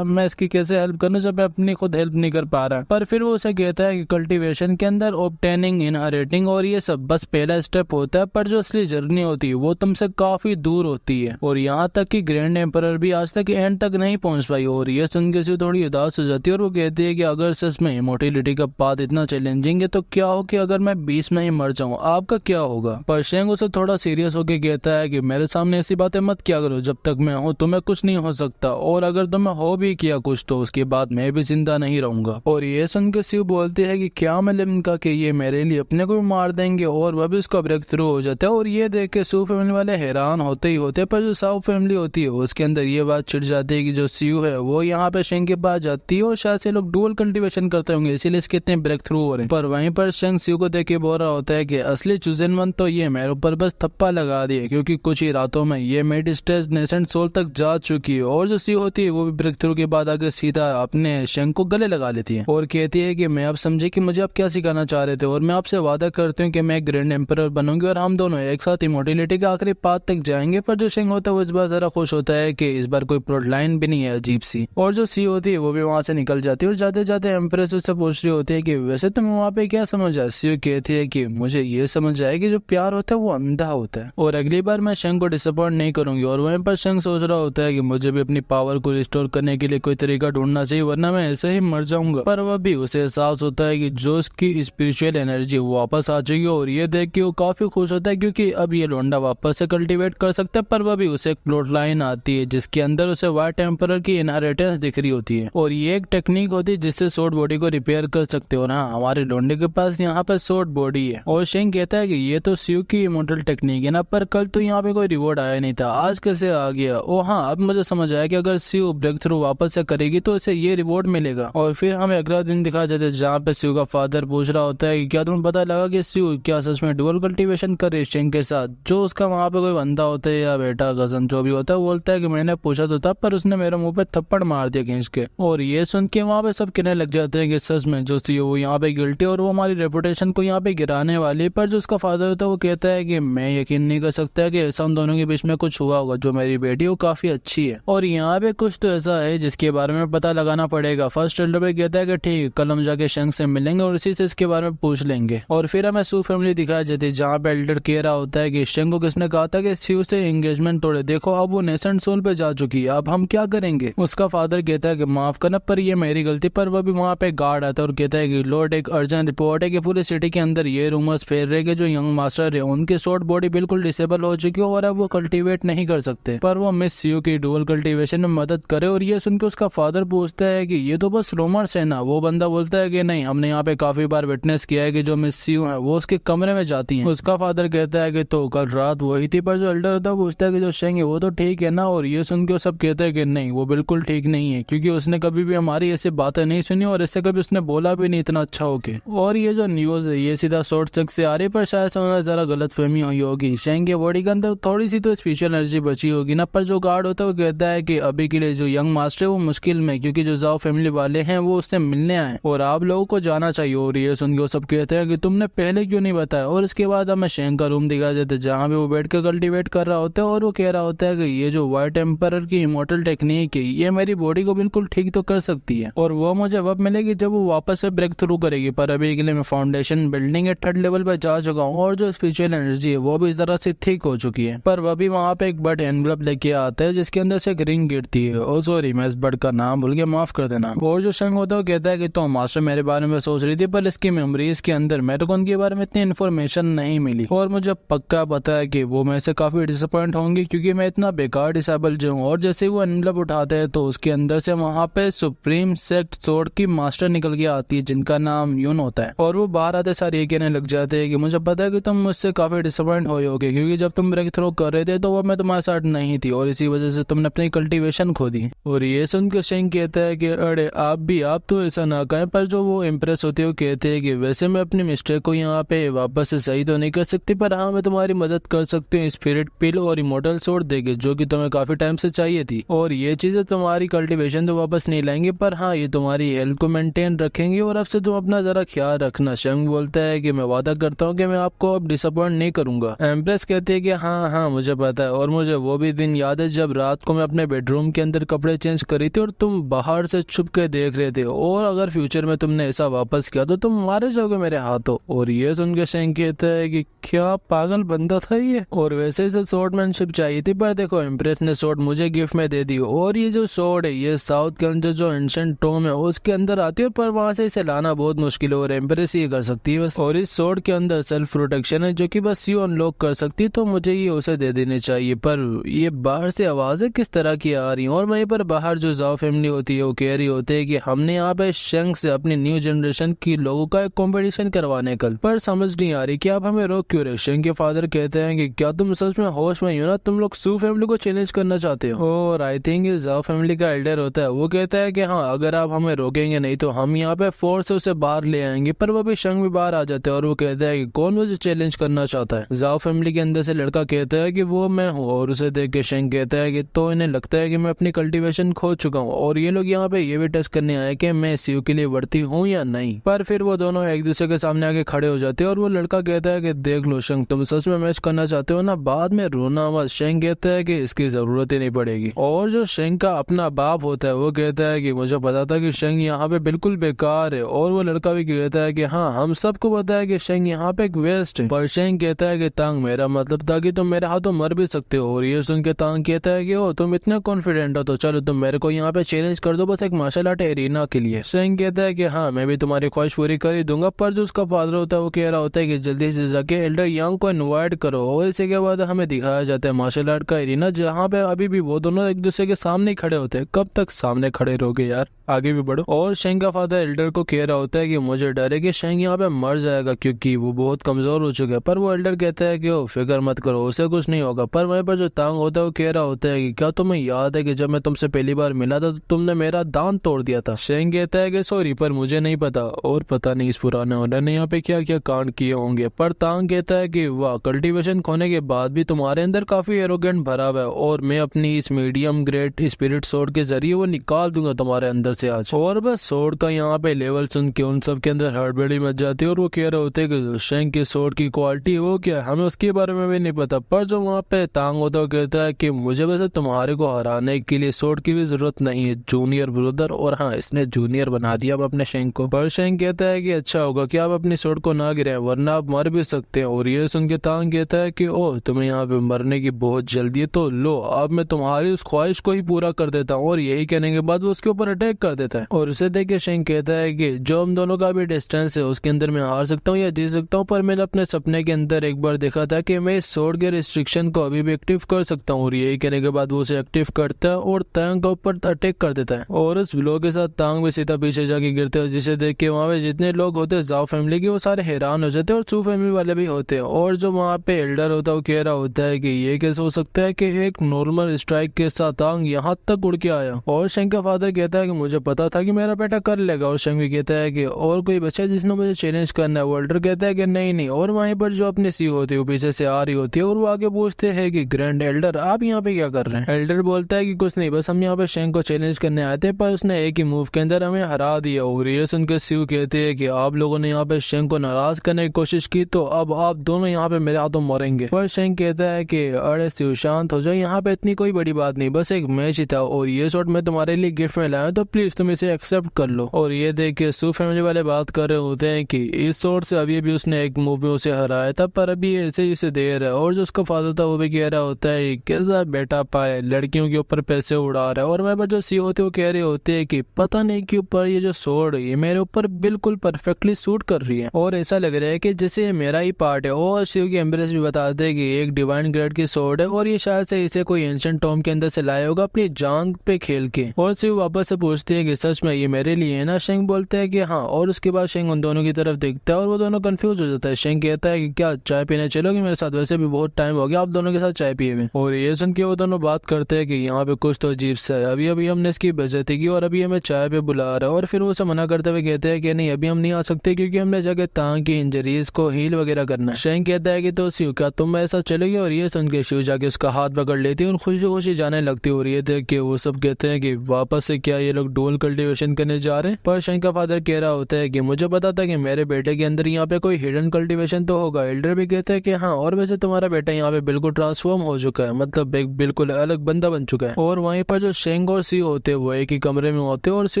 मैं इसकी कैसे हेल्प करूँ जब मैं अपनी खुद हेल्प नहीं कर पा रहा। पर फिर वो उसे कहता है कि कल्टीवेशन के अंदर ऑब्टेनिंग इनहेरिटिंग और ये सब बस पहला स्टेप होता है, पर जो असली जर्नी होती है वो तुमसे काफी दूर होती है। और यहाँ तक कि ग्रैंड एम्परर भी आज तक एंड तक नहीं पहुंच पाई। और ये सुन के थोड़ी उदास हो जाती है और वो कहती है कि अगर सच में इमोर्टैलिटी का पाथ इतना चैलेंजिंग है तो क्या हो कि अगर मैं 20 में ही मर जाऊं आपका क्या होगा। पर शेंग उसे थोड़ा सीरियस होकर कहता है कि मेरे सामने ऐसी बातें मत किया करो, जब तक मैं हूँ तुम्हें कुछ नहीं हो सकता, और अगर तुम्हें हो भी किया कुछ तो उसके बाद मैं भी जिंदा नहीं रहूंगा। और ये सुन के सीयू बोलती है कि क्या मतलब इनका कि ये मेरे लिए अपने को भी मार देंगे, और वह भी उसका ब्रेक थ्रू हो जाता है। और ये देख के सीयू फैमिली वाले हैरान होते ही होते, पर जो साउ फैमिली होती है उसके अंदर ये बात छिड़ जाती है कि जो सीयू है वो यहाँ पे शेंग के पास जाती है और शायद से लोग डुअल कल्टीवेशन करते होंगे इसीलिए इसके इतने ब्रेक थ्रू हो रहे हैं। पर वहीं पर शेंग सीयू को देख के बोल रहा होता है कि असली चूजन वन तो ये मेरे ऊपर बस थप्पा लगा दिए, क्योंकि कुछ ही रातों में ये मिड स्टेज नेसेंट सोल तक जा चुकी है। और जो सीयू होती है वो भी ब्रेक थ्रू के बाद आगे सीधा अपने शेंग को गले लगा लेती है और कहती है कि मैं अब समझे कि मुझे आप क्या सिखाना चाह रहे थे, और मैं आपसे वादा करती हूँ कि मैं एक ग्रैंड एम्परर बनूंगी और हम दोनों एक साथ इमोर्टैलिटी के आखिरी पाथ तक जाएंगे। पर जो शेंग होता है वो इस बार जरा खुश होता है कि इस बार कोई प्लॉट लाइन भी नहीं है अजीब सी। और जो सी होती है वो भी वहां से निकल जाती है और जाते जाते एम्प्रेस उससे पूछ रही होती है कि वैसे तुम वहाँ पे क्या समझ आया। सी कहती है कि मुझे ये समझ आया कि जो प्यार होता है वो अंधा होता है और अगली बार मैं शेंग को डिसअपॉइंट नहीं करूंगी। और वहीं पर शेंग सोच रहा होता है कि मुझे भी अपनी पावर को रिस्टोर करने के लिए कोई तरीका ढूंढना चाहिए, वरना मैं ऐसे ही मर जाऊंगा। पर वह भी उसे एहसास होता है कि जो उसकी स्पिरिचुअल एनर्जी वापस आ चुकी है और ये देख के वो काफी खुश होता है क्योंकि अब ये लोंडा वापस से कल्टीवेट कर सकता है। पर वह भी उसे एक प्लॉट लाइन आती है जिसके अंदर उसे वाइट एम्परर की इनहेरिटेंस दिख रही होती है और ये एक टेक्निक होती है जिससे शॉर्ट बॉडी को रिपेयर कर सकते हो। और हाँ, हमारे लोंडे के पास यहाँ पर शॉर्ट बॉडी है। और शेंग कहता है कि ये तो सीयू की इमोर्टल टेक्निक है ना, पर कल तो यहाँ पे कोई रिवॉर्ड आया नहीं था, आज कैसे आ गया। ओ हाँ, अब मुझे समझ आया कि अगर सीयू ब्रेक थ्रू वापस से करेगी तो इसे ये रिवॉर्ड मिलेगा। और फिर हमें अगला दिन दिखा जाता है जहाँ पे सीयू का फादर पूछ रहा रहा होता है कि क्या तुम्हें पता लगा कि स्यू क्या सच में डुअल कल्टीवेशन करे शेंग के साथ। जो उसका वहाँ पे कोई बंदा होता है या बेटा कजन जो भी होता है वो बोलता है कि मैंने पूछा तो था पर उसने मेरे मुंह पे थप्पड़ मार दिया खींच के। और ये सुन के वहाँ पे सब कहने लग जाते हैं कि सच में जो स्यू वो यहाँ पे गिल्टी और वो हमारी रेपुटेशन को यहाँ पे गिराने वाली। पर जो उसका फादर होता है वो कहता है कि मैं यकीन नहीं कर सकता कि ऐसा उन दोनों के बीच में कुछ हुआ होगा। जो मेरी बेटी वो काफी अच्छी है और यहाँ पे कुछ तो ऐसा है जिसके बारे में पता लगाना पड़ेगा। फर्स्ट एल्डर पे कहता है कि ठीक कल हम जाके शेंग से मिलेंगे और इसी से इसके बारे में पूछ लेंगे। और फिर हमें सू फैमिली दिखाई जाती है जहाँ पे एल्डर कह रहा होता है कि शेंग को किसने कहा था कि स्यू से एंगेजमेंट तोड़े। देखो अब वो नेसेंट सोल पे जा चुकी है, अब हम क्या करेंगे। उसका फादर कहता है कि माफ करना पर ये मेरी गलती। पर वो भी वहाँ पे गार्ड आता है और कहता है कि लॉर्ड एक अर्जेंट रिपोर्ट है कि पूरी सिटी के अंदर ये रूमर्स फैल रहे कि जो यंग मास्टर है उनकी शॉर्ट बॉडी बिल्कुल डिसेबल हो चुकी है और अब वो कल्टीवेट नहीं कर सकते। पर वो मिस स्यू की डुअल कल्टीवेशन में मदद करे। और ये सुनकर उसका फादर पूछता है कि ये तो बस रूमर्स है ना। वो बंदा बोलता है कि नहीं, हमने यहाँ पे काफी बार विटनेस किया है कि जो मिस स्यू है वो उसके कमरे में जाती है। उसका फादर कहता है कि तो कल रात वही थी। पर जो एल्डर होता है पूछता है कि जो शेंग है वो तो ठीक है ना। और ये सुन के सब कहते हैं कि नहीं, वो बिल्कुल ठीक नहीं है क्योंकि उसने कभी भी हमारी ऐसी बातें नहीं सुनी और इससे कभी उसने बोला भी नहीं इतना अच्छा होके। और ये जो न्यूज है ये सीधा शॉर्ट चक से आ रही पर शायद से उन्हें जरा गलत फहमी हुई होगी। शेंग के बॉडी के अंदर थोड़ी सी तो स्पेशल एनर्जी बची होगी ना। पर जो गार्ड होता है वो कहता है कि अभी के लिए जो यंग मास्टर है वो मुश्किल में, क्योंकि जो जाओ फैमिली वाले हैं वो उससे मिलने आए और आप लोगों को जाना चाहिए। और ये सुन के सब कहते हैं कि तुमने पहले क्यों नहीं बताया। और इसके बाद हमें शेंग का रूम दिखा देते जहाँ पे वो बैठ कर कल्टीवेट कर रहा होता है और वो कह रहा होता है कि ये जो व्हाइट एम्पर की इमोर्टल टेक्निक है ये मेरी बॉडी को बिल्कुल ठीक तो कर सकती है और वो मुझे वब मिलेगी जब वो वापस से ब्रेक थ्रू करेगी। पर अभी के लिए मैं फाउंडेशन बिल्डिंग के 3rd लेवल पर जा चुका हूँ और जो स्पिरिचुअल एनर्जी है वो भी इस तरह से ठीक हो चुकी है। पर वह भी वहाँ पे एक बर्ड एनवलप लेके आता है जिसके अंदर से एक रिंग गिरती है। और सॉरी मैं इस बर्ड का नाम भूल गया, माफ कर देना। और जो शेंग होता है वो कहता है कि तो मास्टर मेरे बारे में सोच रही थी पर इसकी मेमोरीज के अंदर मेरे को उनके बारे में इतनी इन्फॉर्मेशन नहीं मिली और मुझे पक्का पता है कि वो मेरे से काफी डिसअपॉइंट होंगी क्योंकि मैं इतना बेकार डिसेबल जो हूँ। और जैसे वो एनवलप उठाते हैं तो उसके अंदर से वहाँ पे सुप्रीम सेक्ट सोर्ड की मास्टर निकल के आती है जिनका नाम यून होता है। और वो बाहर आते सारे ये कहने लग जाते हैं कि मुझे पता है कि तुम मुझसे काफी डिसअपॉइंट होगे क्योंकि जब तुम ब्रेक थ्रो कर रहे थे तो वो मैं तुम्हारे साथ नहीं थी और इसी वजह से तुमने अपनी कल्टीवेशन खो दी। और ये सुन के शेंग कहता है कि अरे आप तो ऐसा ना कहें। पर जो वो इम्प्रेस होते हो कहते हैं कि वैसे मैं अपनी मिस्टेक को यहाँ पे वापस से सही तो नहीं कर सकती पर हाँ मैं तुम्हारी मदद कर सकती हूँ स्पिरिट पिल और इमोर्टल सोर्ड देके जो कि तुम्हें काफी टाइम से चाहिए थी। और ये चीजें तुम्हारी कल्टीवेशन तो वापस नहीं लाएंगे पर हाँ ये तुम्हारी हेल्थ को मेंटेन रखेंगे और अब से तुम अपना जरा ख्याल रखना। शेंग बोलता है कि मैं वादा करता हूँ कि मैं आपको अब डिसअपॉइंट नहीं करूंगा। एम्प्रेस कहती है कि हाँ मुझे पता है और मुझे वो भी दिन याद है जब रात को मैं अपने बेडरूम के अंदर कपड़े चेंज करी थी और तुम बाहर से छुप के देख रहे थे और अगर फ्यूचर में तुमने ऐसा वापस किया तो तुम मारे जाओगे मेरे हाथों। और ये सुन के शेंग कहता है कि क्या पागल बंदा था ये। और वैसे ही स्वॉर्डमैनशिप चाहिए थी पर देखो एम्प्रेस ने स्वॉर्ड मुझे गिफ्ट में दे दी और ये जो स्वॉर्ड है ये साउथ के अंदर जो एंशिएंट टॉम है उसके अंदर आती है पर वहां से इसे लाना बहुत मुश्किल है और एम्प्रेस ये कर सकती है बस। और इस स्वॉर्ड के अंदर सेल्फ प्रोटेक्शन है जो कि बस यू अनलॉक कर सकती है तो मुझे ये उसे दे देनी चाहिए। पर ये बाहर से आवाजें किस तरह की आ रही है और वहीं पर बाहर जो जाओ फैमिली होती है वो कह रही होती है कि हमने यहाँ पे शेंग से अपनी न्यू जनरेशन की लोगों का एक कॉम्पिटिशन करवाने कल। पर समझ नहीं आ रही कि आप हमें रोक क्यों रहे। शेंग के फादर कहते हैं कि क्या तुम सच में होश में हो ना, तुम लोग सू फैमिली को चैलेंज करना चाहते हो। और आई थिंक जाओ फैमिली का एल्डर होता है वो कहता है कि हाँ अगर आप हमें रोकेंगे नहीं तो हम यहाँ पे फोर्स से उसे बाहर ले आएंगे। पर वो भी शेंग भी बाहर आ जाते हैं और वो कहता है कि कौन मुझे चैलेंज करना चाहता है। जाओ फैमिली के अंदर से लड़का कहता है कि वो मैं हूँ और उसे देख के शेंग कहता है कि तो इन्हें लगता है कि मैं अपनी कल्टीवेशन खो चुका हूँ और ये लोग यहाँ पे ये भी टेस्ट करने आए कि मैं स्यू के लिए वर्ती हूँ या नहीं। पर फिर वो दोनों एक दूसरे के सामने आके खड़े हो जाते हैं और वो लड़का कहता है कि देख लो शेंग तुम सच में मैच करना चाहते हो ना, बाद में रोना मत। शेंग कहता है कि इसकी जरूरत ही नहीं पड़ेगी। और जो शेंग का अपना बाप होता है वो कहता है कि मुझे पता था कि शेंग यहाँ पे बिल्कुल बेकार है। और वो लड़का भी कहता है कि हाँ हम सबको पता है कि शेंग यहाँ पे एक वेस्ट है। पर शेंग कहता है कि तांग मेरा मतलब था कि तुम मेरे हाथों मर भी सकते हो। और ये सुन के तांग कहता है कि ओ तुम इतने कॉन्फिडेंट हो तो चलो तुम मेरे को यहाँ पे चैलेंज कर दो बस एक मार्शल आर्ट एरिना के लिए। शेंग कहता है कि हाँ मैं भी तुम्हारी ख्वाहिश पूरी कर ही दूंगा। पर जो उसका फादर होता है वो कह रहा होता है कि जल्दी से जाके एल्डर यंग को इनवाइट करो। और इसी के बाद हमें दिखाया जाता है मार्शल आर्ट का एरिना जहाँ पे अभी भी वो दोनों एक दूसरे के सामने खड़े होते हैं। कब तक सामने खड़े रहोगे यार, आगे भी बढ़ो। और शेंग का फादर एल्डर को कह रहा होता है कि मुझे डर है कि शेंग यहाँ पे मर जाएगा क्योंकि वो बहुत कमजोर हो चुका है। पर वो एल्डर कहता है कि ओ फिक्र मत करो उसे कुछ नहीं होगा। पर वहीं पर जो तांग होता है वो कह रहा होता है कि क्या तुम्हें याद है कि जब मैं तुमसे पहली बार मिला था तो तुमने मेरा दांत तोड़ दिया था। शेंग कहता है कि सॉरी पर मुझे नहीं पता। और पता नहीं 20 पुराने होने ने यहाँ पे क्या क्या कांड किए होंगे। पर तांग कहता है कि वाह, कल्टीवेशन खोने के बाद भी तुम्हारे अंदर काफी एरोगेंट भरा हुआ है और मैं अपनी इस मीडियम ग्रेड स्पिरिट सोर्ड के जरिए वो निकाल दूंगा तुम्हारे अंदर से आज। और बस सोर्ड का यहाँ पे लेवल सुन के उन सब के अंदर हड़बड़ी मच जाती है और वो कह रहे होते कि जो शेंग की सोर्ड की क्वालिटी वो क्या है, हमें उसके बारे में भी नहीं पता। पर जो वहाँ पे तांग होता है कहता है कि मुझे वैसे तुम्हारे को हराने के लिए सोर्ड की भी जरूरत नहीं है जूनियर ब्रदर। और हाँ, इसने जूनियर बना दिया अब अपने शेंग को। पर शेंग कहता है कि अच्छा होगा कि आप अपनी सोर्ड को ना गिराएं वरना आप मर भी सकते हैं। और ये सुन के तांग कहता है कि ओह, तुम्हें यहाँ पे मरने की बहुत जल्दी है, तो लो अब मैं तुम्हारी उस ख्वाहिश को ही पूरा कर देता हूँ। और यही कहने के बाद वो उसके ऊपर अटैक कर देता है। और उसे देख के शेंग कहता है कि जो हम दोनों का भी डिस्टेंस है उसके अंदर मैं हार सकता हूँ या जीत सकता हूँ, पर मैंने अपने सपने के अंदर एक बार देखा था कि मैं इस सोर्ड के रिस्ट्रिक्शन को अभी भी एक्टिव कर सकता हूँ। और यही कहने के बाद वो उसे एक्टिव करता है और तांग के ऊपर अटैक कर देता है। और उस ब्लो के साथ तांग भी सीधा पीछे जाके गिरते हैं, जिसे देख के वहाँ पे जितने लोग होते हैं जाओ फैमिली के वो सारे हैरान हो जाते हैं और सू फैमिली वाले भी होते हैं। और जो वहाँ पे एल्डर होता है वो कह रहा होता है कि ये कैसे हो सकता है कि एक नॉर्मल स्ट्राइक के साथ तांग यहाँ तक उड़ के आया। और शेंग का फादर कहता है कि मुझे पता था कि मेरा बेटा कर लेगा। और शेंग भी कहता है कि और कोई बच्चा जिसने मुझे चैलेंज करना है। वोल्टर कहता है कि नहीं। और वहीं पर जो अपने सी होती है वो पीछे से आ रही होती है और वो आगे पूछते हैं कि ग्रैंड एल्डर आप यहाँ पे क्या कर रहे हैं। एल्डर बोलता है कि कुछ नहीं, बस हम यहाँ पे शेंग को चैलेंज करने आए थे, पर उसने एक ही मूव के अंदर हमें हरा दिया। और ये सुन के सीव कहते हैं कि आप लोगों ने यहाँ पे शेंग को नाराज करने की कोशिश की तो अब आप दोनों यहाँ पे मेरे हाथों मरेंगे। पर शेंग कहता है कि अरे सीव शांत हो जाओ, यहाँ पे इतनी कोई बड़ी बात नहीं, बस एक मैच ही था और ये शॉट मैं तुम्हारे लिए गिफ्ट में लाया, तो प्लीज तुम इसे एक्सेप्ट कर लो। और ये देख के सू फैमिली वाले बात कर रहे होते हैं कि इस शॉट से अभी भी उसने एक मूव में उसे हराया था, पर अभी ऐसे ही उसे दे रहा है। और जो उसका फादर था वो भी कह रहा होता है कैसा बेटा पाए लड़कियों के ऊपर पैसे उड़ा रहा है। और वहाँ पर जो सी होते वो कह रहे होते हैं कि पता नहीं क्यों पर ये जो सोर्ड ये मेरे ऊपर बिल्कुल परफेक्टली सूट कर रही है और ऐसा लग रहा है कि जैसे ये मेरा ही पार्ट है। और शिव की एम्ब्रेस भी बताते हैं कि एक डिवाइन ग्रेड की सोर्ड है और ये शायद से इसे कोई एंशिएंट टॉम के अंदर से लाया होगा अपनी जान पे खेल के। और शिव वापस से पूछते हैं कि सच में ये मेरे लिए है ना। शेंग बोलते हैं कि हाँ। और उसके बाद शेंग उन दोनों की तरफ देखता है और वो दोनों कंफ्यूज हो जाता है। शेंग कहता है कि क्या चाय पीने चलोगे मेरे साथ, वैसे भी बहुत टाइम हो गया आप दोनों के साथ चाय पिए हुए। और ये सुन के वो दोनों बात करते हैं कि यहाँ पे कुछ तो अजीब सा है, अभी अभी हमने इसकी बेइज्जती की और अभी हमें चाय पे बुला रहा है। और फिर वो उसे मना करते हुए कहते हैं कि नहीं अभी हम नहीं आ सकते क्योंकि हमने जाके तांग की इंजरीज को हील वगैरह करना है। शेंग कहता है कि तो शिव क्या तुम मेरे साथ चलोगे। और ये सुन के शिव जाके उसका हाथ पकड़ लेती है और खुशी खुशी जाने लगती है। और ये देख के वो सब कहते हैं कि वापस से क्या ये लोग डुअल कल्टीवेशन करने जा रहे हैं। पर शेंग का फादर कह रहा होता है कि मुझे पता था कि मेरे बेटे के अंदर यहाँ पे कोई हिडन कल्टीवेशन तो होगा। एल्डर भी कहते हैं कि हाँ, और वैसे तुम्हारा बेटा यहाँ पे बिल्कुल ट्रांसफॉर्म हो चुका है, मतलब एक बिल्कुल अलग बंदा बन चुका है। और वहीं पर जो शेंग और सी होते हैं वो एक ही कमरे में होते हैं और सी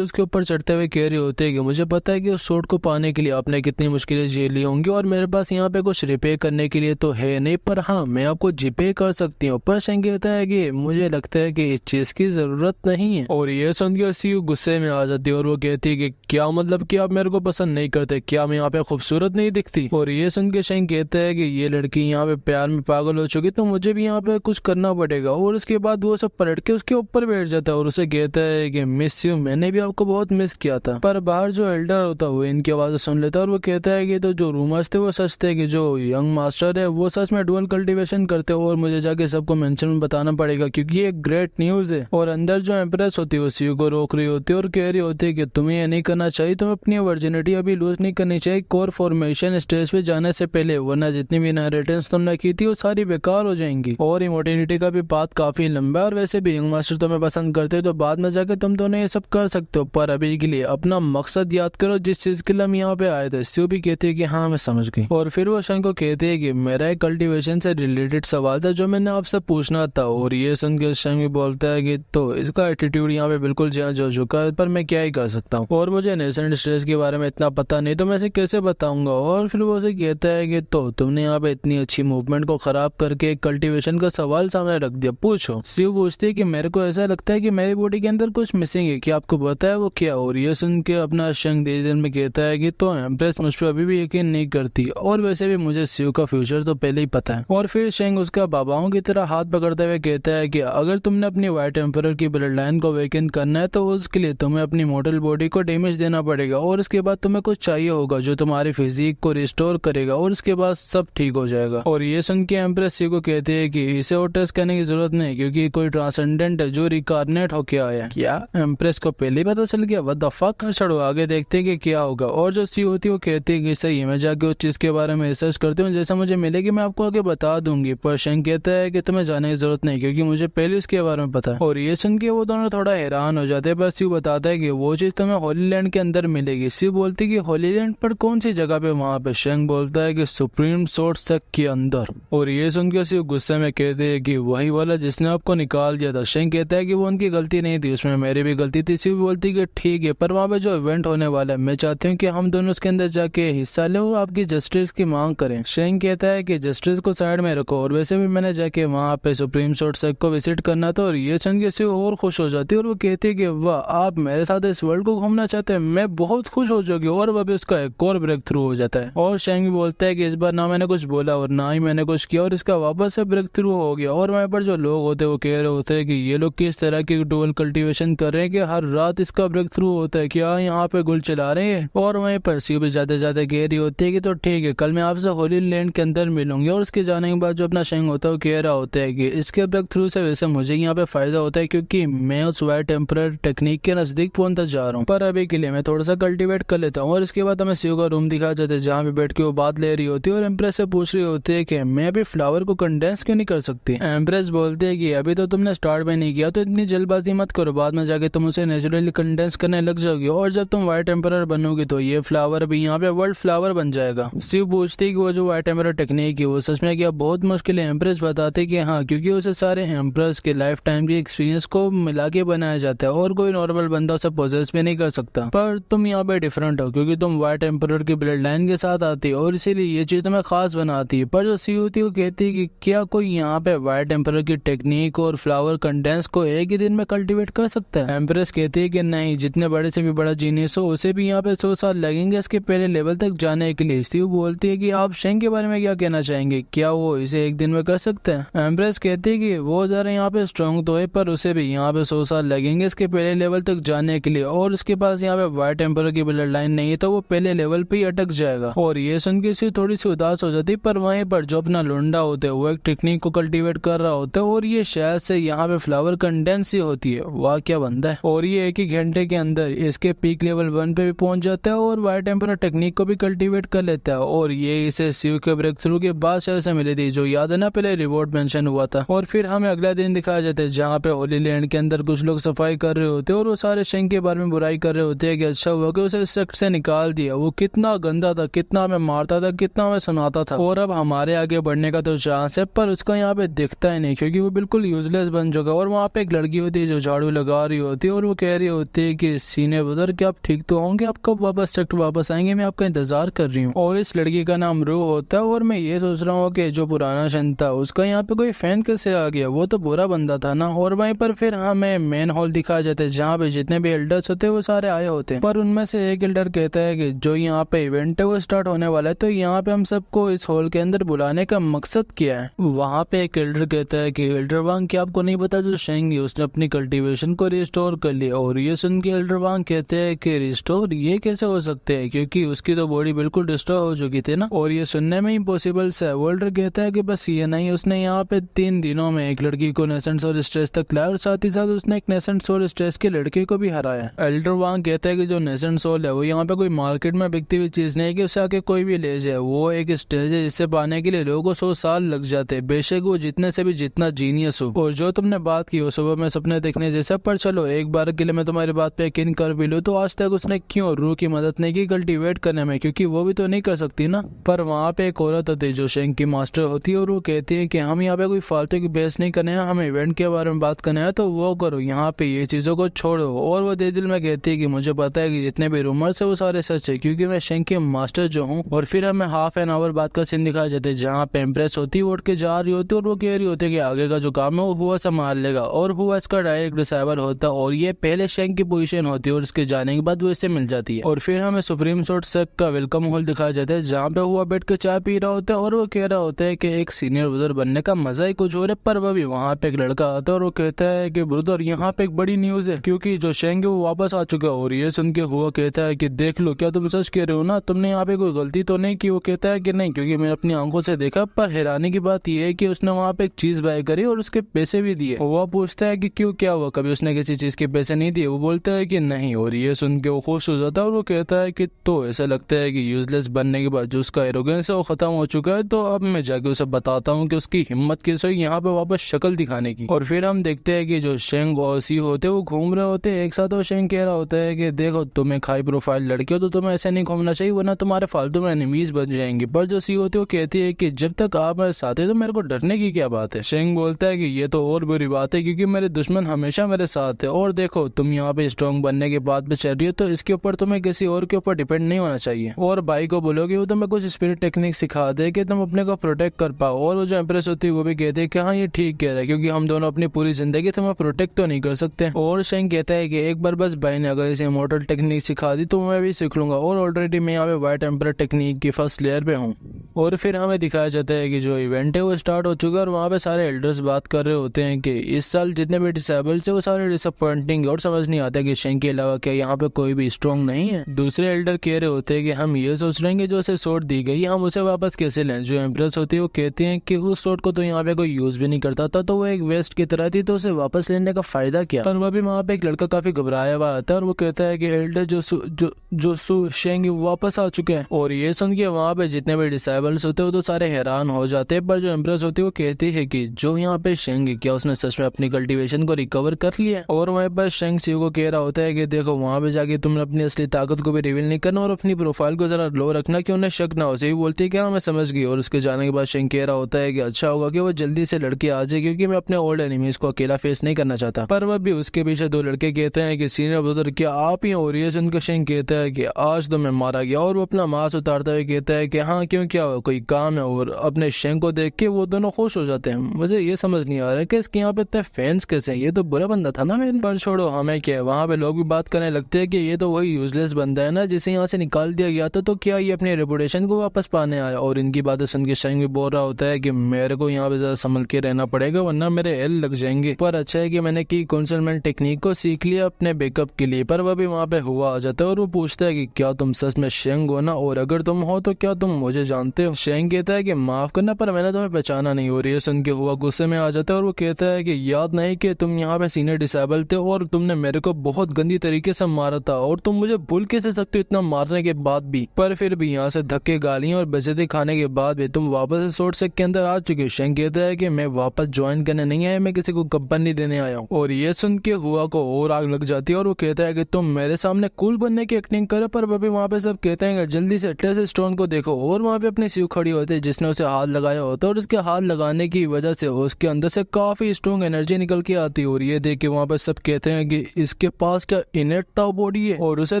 उसके ऊपर चढ़ते हुए कह रही होते हैं कि मुझे पता है कि उस सूट को पाने के लिए आपने कितनी मुश्किलें झेली होंगी और मेरे पास यहाँ पे कुछ रिपेयर करने के लिए तो है नहीं, पर हाँ मैं आपको जीपे कर सकती हूँ। पर शेंग कहता है कि मुझे लगता है कि इस चीज की जरूरत नहीं है। और ये सुन के सी गुस्से में आ जाती है और वो कहती है कि क्या मतलब कि आप मेरे को पसंद नहीं करते, क्या मैं यहाँ पे खूबसूरत नहीं दिखती। और ये सुन के शेंग कहता है कि ये लड़की यहाँ पे प्यार में पागल हो चुकी तो मुझे भी यहाँ पे कुछ करना पड़ेगा। और उसके बाद वो सब पलट के उसके ऊपर बैठ जाता है और उसे कहता है कि मिस यू, मैंने भी आपको बहुत मिस किया था। पर बाहर जो एल्डर होता है वो इनकी आवाज सुन लेता है और वो कहता है कि तो जो रूमर्स थे वो सच थे कि जो यंग मास्टर है वो सच में डुअल कल्टीवेशन करते हो और मुझे जाके सबको मेंशन में बताना पड़ेगा क्योंकि ये ग्रेट न्यूज है। और अंदर जो एम्प्रेस होती है वो सी को रोक रही होती है और कह रही होती है कि तुम्हें ये नहीं करना चाहिए, तुम्हें अपनी वर्जिनिटी अभी लूज नहीं करनी चाहिए कोर फॉर्मेशन स्टेज पे जाने से पहले, वरना जितनी भी इनहेरिटेंस तुमने की थी वो सारी बेकार हो जाएंगी। और इमोर्टैलिटी का भी बात काफी लंबा है और वैसे भी यंग मास्टर तुम्हें पसंद करते हो तो बाद में जाकर तुम दोनों ये सब कर सकते हो, पर अभी के लिए अपना मकसद याद करो जिस चीज के लिए हम यहाँ पे आए थे। शिव भी कहते हैं कि हाँ मैं समझ गई। और फिर वो शेंग को कहते हैं कि मेरा एक कल्टीवेशन से रिलेटेड सवाल था जो मैंने आपसे पूछना था। और ये सुन के शेंग भी बोलता है कि तो इसका एटीट्यूड यहाँ पे बिल्कुल चेंज हो चुका है, पर मैं क्या ही कर सकता हूँ और मुझे नेसेंट स्ट्रेस के बारे में इतना पता नहीं तो मैं इसे कैसे बताऊंगा। और फिर वो उसे कहता है कि तो तुमने यहाँ पे इतनी अच्छी मूवमेंट को खराब करके एक कल्टीवेशन का सवाल सामने रख दिया, पूछो। शिव पूछती है कि मेरे को ऐसा लगता है कि मेरी बॉडी के अंदर कुछ मिसिंग है, क्या आपको पता है वो क्या। और ये सुन के अपना शेंग धीरे धीरे में कहता है कि तो एम्प्रेस मुझ पर अभी भी यकीन नहीं करती और वैसे भी मुझे शिव का फ्यूचर तो पहले ही पता है। और फिर शेंग उसका बाबाओं की तरह हाथ पकड़ते हुए कहता है कि अगर तुमने अपनी व्हाइट एम्परर की ब्लड लाइन को वेकन करना है तो उसके लिए तुम्हें अपनी मॉडल बॉडी को डैमेज देना पड़ेगा और उसके बाद तुम्हें कुछ चाहिए होगा जो तुम्हारी फिजिक को रिस्टोर करेगा और उसके बाद सब ठीक हो जाएगा। और ये सुन के एम्प्रेस शिव को कहते हैं कि इसे और टेस्ट करने की जरूरत नहीं क्योंकि कोई ट्रांसेंडेंट है जो रिकारनेट होके आया। क्या एम्प्रेस को पहले पता चल गया? What the fuck. चलो आगे देखते हैं कि क्या होगा। और जो सी होती है वो कहती है कि सही है, मैं जाके उस चीज के बारे में रिसर्च करती हूँ, जैसा मुझे मिलेगी मैं आपको आगे बता दूंगी। पर शेंग कहता है कि तुम्हें जाने की जरूरत नहीं क्योंकि मुझे पहले इसके बारे में पता है। और ये सुन के वो दोनों थोड़ा हैरान हो जाते हैं। बस स्यू बताता है कि वो चीज तुम्हें होली लैंड के अंदर मिलेगी। स्यू बोलती है कि होली लैंड पर कौन सी जगह पे? वहाँ पे। शेंग बोलता है कि सुप्रीम सोर्ट सेक के अंदर। और ये सुन के स्यू गुस्से में कहते हैं कि वही वाला जिसने आपको निकाल दिया था। शेंग कहता है कि वो उनकी गलती नहीं थी, उसमें मेरी भी गलती थी। स्यू बोलती है कि ठीक है, पर वहाँ पे जो इवेंट होने वाला है मैं चाहती हूँ कि हम दोनों उसके अंदर जाके हिस्सा ले और आपकी जस्टिस की मांग करें। शेंग कहता है कि जस्टिस को साइड में रखो, और वैसे भी मैंने जाके वहाँ पे सुप्रीम सोर्ट सेक को विजिट करना था। और ये सुन के स्यू और खुश हो जाती है और वो कहती है कि वाह, आप मेरे साथ इस वर्ल्ड को घूमना चाहते हैं, मैं बहुत खुश हो जाऊंगी। और वह भी उसका एक और ब्रेक थ्रू हो जाता है। और शेंग भी बोलता है कि इस बार ना मैंने कुछ बोला और ना ही मैंने कुछ किया और इसका वापस से ब्रेक थ्रू हो गया। और वहाँ पर जो लोग होते हैं वो कह रहे होते हैं कि ये लोग किस तरह की डुअल कल्टीवेशन कर रहे हैं कि हर रात इसका ब्रेक थ्रू होता है, क्या यहाँ पे गुल चला रहे हैं। और वहीं पर स्यू भी जाते जाते कह रही होती है कि तो ठीक है, कल मैं आपसे होली लैंड के अंदर मिलूंगी। और उसके जाने के बाद जो अपना शेंग होता है वो कह रहा होता है कि इसके ब्रेक थ्रू से वैसे मुझे यहाँ पे फायदा होता है क्योंकि मैं उस वाइट एम्परर टेक्निक के नजदीक पहुंचता जा रहा हूँ, पर अभी के लिए मैं थोड़ा सा कल्टीवेट कर लेता हूँ। और इसके बाद हमें स्यू का रूम दिखा जाता है जहाँ पे बैठ के वो बात ले रही होती है और एम्प्रेस से पूछ रही होती है कि मैं अभी फ्लावर को कंडेंस क्यों नहीं कर सकती। एम्प्रेस बोलती है कि अभी तो तुमने स्टार्ट में नहीं किया तो इतनी जल्दबाजी मत करो, बाद में जाके तुम उसे नेचुरली कंडेंस करने लग जाओगी और जब तुम व्हाइट एम्परर बनोगी तो ये फ्लावर भी यहाँ पे वर्ल्ड फ्लावर बन जाएगा। स्यू पूछती है कि वो जो व्हाइट एम्परर टेक्निक है वो सच में क्या बहुत मुश्किल है। एम्प्रेस बताते कि हाँ, क्योंकि उसे सारे एम्प्रेस के लाइफ टाइम के एक्सपीरियंस को मिला के बनाया जाता है और कोई नॉर्मल बंदा उसे पोजेस भी नहीं कर सकता। पर तुम यहाँ पे डिफरेंट हो क्योंकि तुम व्हाइट एम्परर की ब्लड लाइन के साथ आती हो और इसीलिए ये चीज तुम्हें खास बनाती है। पर जो सी होती है वो कहती है कि क्या कोई यहाँ पे व्हाइट एम्परर की टेक्निक और फ्लावर कंडेंस को एक ही दिन में कल्टीवेट कर सकता है। एम्प्रेस कहती है कि नहीं, जितने बड़े से भी बड़ा जीनियस हो उसे भी यहाँ पे 100 साल लगेंगे इसके पहले लेवल तक जाने के लिए। स्टीव बोलती है कि आप शेंग के बारे में क्या कहना चाहेंगे, क्या वो इसे एक दिन में कर सकते हैं? एम्प्रेस कहती है कि वो जरा यहाँ पे स्ट्रॉन्ग तो है पर उसे भी यहाँ पे 100 साल लगेंगे इसके पहले लेवल तक जाने के लिए, और उसके पास यहाँ पे व्हाइट एम्परर की ब्लड लाइन नहीं है तो वो पहले लेवल पे ही अटक जाएगा। और ये सुन के सी थोड़ी सी उदास हो जाती, पर वहीं पर जो अपना लुंडा होता है वो एक टेक्निक को कल्टीवेट कर रहा होता है और ये शायद से यहाँ पे फ्लावर कंडेंस ही होती है। वाह क्या बंदा है। और ये एक ही घंटे के अंदर इसके पीक लेवल 1 पे भी पहुंच जाता है और व्हाइट एम्परर टेक्निक को भी कल्टीवेट कर लेता है। और ये इसे स्यू के ब्रेक थ्रू के बाद शायद से मिली थी, जो याद है ना पहले रिवॉर्ड मेंशन हुआ था। और फिर हमें अगला दिन दिखाया जाता है जहाँ पे होली लैंड के अंदर कुछ लोग सफाई कर रहे होते हैं और वो सारे शेंग के बारे में बुराई कर रहे होते हैं कि अच्छा हुआ कि उसे इस सेक्ट से निकाल दिया, वो कितना गंदा था, कितना हमें मारता था, कितना हमें सुनाता था। और अब हमारे आगे बढ़ने का तो चांस है पर उसका यहाँ पे दिखता ही नहीं क्योंकि वो बिल्कुल यूजलेस बन चुका है। और वहाँ पे एक लड़की होती है जो झाड़ू लगा रही होती है और वो कह रही होती है कि सीनियर ब्रदर क्या आप ठीक तो होंगे, आप कब वापस सेक्ट वापस आएंगे, मैं आपका इंतजार कर रही हूँ। और इस लड़की का नाम रू होता है और मैं ये सोच रहा हूँ कि जो पुराना शन था उसका यहाँ पे कोई फैन कैसे आ गया, वो तो बुरा बंदा था ना। और वहीं पर फिर हमें मेन हॉल दिखाया जाता है जहाँ पे जितने भी एल्डर्स होते हैं वो सारे आए होते हैं, पर उनमें से एक एल्डर कहता है कि जो यहाँ पे इवेंट है वो स्टार्ट होने वाला है तो यहाँ पे हम सबको इस हॉल के अंदर बुलाने का मकसद क्या है। वहाँ पे एक एल्डर कहता है कि एल्डर वांग क्या आपको नहीं पता जो शेंग उसने अपनी कल्टीवेशन को रिस्टोर कर लिया। और ये सुन के एल्डर वांग कहते हैं कि रिस्टोर ये कैसे हो सकते हैं क्योंकि उसकी तो बॉडी बिल्कुल डिस्ट्रॉय हो चुकी थी ना, और ये सुनने में इम्पॉसिबल है। एल्डर कहता है कि बस ये नहीं, उसने यहाँ पे 3 दिनों में एक लड़की को नेसेंट सोल स्ट्रेस तक लाया और साथ ही साथ उसने एक नेसेंट सोल स्ट्रेस के लड़के को भी हराया। एल्डर वांग कहता है कि जो नेसेंट सोल है वो यहाँ पे कोई मार्केट में बिकती हुई चीज नहीं है कि उसे आके कोई भी ले जाए, वो एक स्टेज है जिसे पाने के लिए लोगों को 100 साल लग जाते हैं, बेशक वो जितने से भी जितना जीनियस हो। और जो तुमने बात की वो सुबह में सपने देखने जैसा, पर चलो एक बार के लिए मैं तुम्हारी बात पे यकीन कर भी लूं तो आज तक उसने क्यों रू की मदद नहीं की कल्टीवेट करने में, क्योंकि वो भी तो नहीं कर सकती ना। पर वहाँ पे एक औरत होती है जो शेंग की मास्टर होती है और वो कहती है कि हम यहाँ पे कोई फालतू की बहस नहीं करने हैं, हम इवेंट के बारे में बात करने हैं तो वो करो, यहाँ पे ये चीजों को छोड़ो। और वो दिल में कहती है कि मुझे पता है कि जितने भी रूमर्स है वो सारे सच है क्योंकि मैं शेंग की मास्टर जो हूँ। और फिर हमें हाफ एन आवर बाद का सीन दिखाया जाता है जहाँ पे एम्प्रेस होती है उठ के जा रही होती है और वो कह रही होती है कि आगे का जो काम है वो हुआ संभाल लेगा, और हुआ इसका डायरेक्ट डिसाइबर होता है और ये पहले शेंग की पोजीशन होती है और इसके जाने के बाद वो इससे मिल जाती है। और फिर हमें सुप्रीम सोर्ट सेक का वेलकम हॉल दिखाया जाता है जहाँ पे हुआ बैठ के चाय पी रहा होता है और वो कह रहा होता है कि एक सीनियर ब्रदर बनने का मजा ही कुछ और है। पर वह भी वहाँ पे एक लड़का आता है और वो कहता है कि ब्रदर यहाँ पे एक बड़ी न्यूज है क्योंकि जो शेंग है वो वापस आ चुका है। और ये सुन के हुआ कहता है कि देख लो, क्या तुम सच कह रहे हो ना, तुमने यहाँ पे कोई गलती तो नहीं की। वो कहता है कि नहीं, क्योंकि मैंने अपनी आंखों से देखा। पर हैरानी की बात यह है कि उसने वहाँ पे एक चीज बाय करी और उसके पैसे भी दिए। वो पूछता है कि क्यों, क्या हुआ, कभी उसने किसी चीज के पैसे नहीं दिए? वो बोलता है कि नहीं। और ये सुन के वो खुश हो जाता है और वो कहता कहता है कि तो ऐसा लगता है कि यूजलेस बनने के बाद जो उसका एरोगेंस है वो खत्म हो चुका है, तो अब मैं जाके उसे बताता हूँ कि उसकी हिम्मत कैसे हुई यहाँ पे वापस शक्ल दिखाने की। और फिर हम देखते हैं कि जो शेंग और सी होते हैं वो घूम रहे होते हैं एक साथ, और शेंग कह रहा होता है कि देखो तुम एक हाई प्रोफाइल लड़की हो तो तुम्हें ऐसे नहीं घूमना चाहिए वरना तुम्हारे फालतू में एनिमीज बन जाएंगे। पर जो सी होती है वो कहती है कि जब तक आप मेरे साथ है तो मेरे को डरने की क्या बात है। शेंग बोलता है कि ये तो और बुरी बात है क्योंकि मेरे दुश्मन हमेशा मेरे साथ है, और देखो तुम यहाँ पे स्ट्रॉन्ग बनने के बाद पे चल रही हो तो इसके ऊपर तुम्हें किसी और के ऊपर डिपेंड नहीं होना चाहिए। और भाई को बोलोगे वो तुम्हें कुछ स्पिरिट टेक्निक सिखा दे कि तुम अपने को प्रोटेक्ट कर पाओ। और वो जो एम्प्रेस होती है वो भी कहती है कि हाँ ये ठीक कह रहा है क्योंकि हम दोनों अपनी पूरी जिंदगी तुम्हें प्रोटेक्ट तो नहीं कर सकते। और शेंग कहता है कि एक बार बस भाई ने अगर इसे इमॉर्टल टेक्निक सिखा दी तो मैं भी सीख लूंगा, और ऑलरेडी मैं यहाँ पे व्हाइट एम्पर टेक्निक की फर्स्ट लेयर पे हूँ। और फिर हमें दिखाया जाता है कि जो इवेंट है वो स्टार्ट हो चुका है और वहाँ पे सारे एल्डर्स बात कर रहे होते हैं कि इस साल जितने भी डिसेबल्स है वो सारे डिसअपॉइंटिंग, और समझ नहीं आता कि शेंग के अलावा क्या यहाँ पे कोई भी स्ट्रॉन्ग नहीं है। दूसरे एल्डर कह रहे होते हैं कि हम ये सोच रहे हैं कि जो उसे सोट दी गई हम उसे वापस कैसे लें। जो एम्प्रेस होती है वो कहती है कि उस सोट को तो यहाँ पे कोई यूज भी नहीं करता था तो वो एक वेस्ट की तरह थी, तो उसे वापस लेने का फायदा क्या। पर वह भी वहाँ पे एक लड़का काफी घबराया हुआ आता है और वो कहता है कि एल्डर जो शेंग वापस आ चुके हैं। और ये सुन के वहाँ पे जितने भी डिसेबल्स होते हैं वो तो सारे हैरान हो जाते हैं। पर जो एम्प्रेस होती है वो कहती है कि जो यहाँ पे शेंग क्या उसने सच में अपनी कल्टीवेशन को रिकवर कर लिया। और वहीं पर शेंग सीओ को कह रहा होता है कि देखो वहाँ पे जाके तुमने अपनी असली ताकत को भी रिवील नहीं करना और अपनी प्रोफाइल को जरा लो रखना कि उन्हें शक ना हो। सही बोलती है कि हाँ मैं समझ गई। और उसके जाने के बाद शेंग कह रहा होता है कि अच्छा होगा कि वो जल्दी से लड़के आ जाए क्योंकि मैं अपने ओल्ड एनिमीज को अकेला फेस नहीं करना चाहता। पर वह भी उसके पीछे दो लड़के कहते हैं कि सीनियर ब्रदर क्या आप ही हो। ये सुनकर शेंग कहता है कि आज तो मैं मारा गया, और वो अपना मास्क उतारता हुए कहता है कि हाँ क्यों क्या हुआ कोई काम है। और अपने शेंग को देख के वो दोनों खुश हो जाते हैं। मुझे ये समझ नहीं आ रहा है कि इसके यहाँ पे इतने फैंस कैसे हैं, ये तो बुरा बंदा था ना मेरे। पर छोड़ो हमें क्या, वहाँ पे लोग भी बात करने लगते हैं कि ये तो वही यूजलेस बंदा है ना जिसे यहाँ से निकाल दिया गया था, तो क्या ये अपनी रेपुटेशन को वापस पाने आया। और इनकी बातें सुन के शेंग भी बोल रहा होता है कि मेरे को यहाँ पे ज्यादा संभल के रहना पड़ेगा वरना मेरे एल लग जाएंगे। पर अच्छा है कि मैंने की कंसल्टेंट टेक्निक को सीख लिया अपने बैकअप के लिए। पर वह भी वहाँ पे हुआ आ जाता है और वो पूछता है कि क्या तुम सच में शेंग हो ना, और अगर तुम हो तो क्या तुम मुझे जानते हो। शेंग कहता है कि माफ करना पर मैंने तुम्हें पहचाना नहीं। और ये सुन के हुआ गुस्से में आ जाता है और वो कहता है कि याद नहीं कि तुम यहाँ पे सीनियर डिसेबल थे और तुमने मेरे को बहुत गंदी तरीके से मारा था, और तुम मुझे भूल कैसे सकते हो इतना मारने के बाद भी। पर फिर भी यहाँ से धक्के गालियां और बेइज्जती खाने के बाद भी तुम वापस सोर्ट सेक के अंदर आ चुके हो। शेंग कहता है कि मैं वापस ज्वाइन करने नहीं आया, मैं किसी को कंपनी देने आया हूँ। और ये सुन के हुआ को और आग लग जाती है और वो कहता है कि तुम मेरे सामने कूल बनने की एक्टिंग करो। पर वह भी वहाँ पे सब कहते हैं कि जल्दी से टेस्ट स्टोन को देखो। और वहाँ पे अपनी सीव खड़ी होती है जिसने उसे हाथ लगाया होता है, और उसके हाथ लगाने की वजह से उसके अंदर से काफी स्ट्रॉन्ग एनर्जी निकल के आती है। और ये देख के वहाँ पे सब कहते हैं कि इसके पास क्या इनेट ताओ बॉडी है। और उसे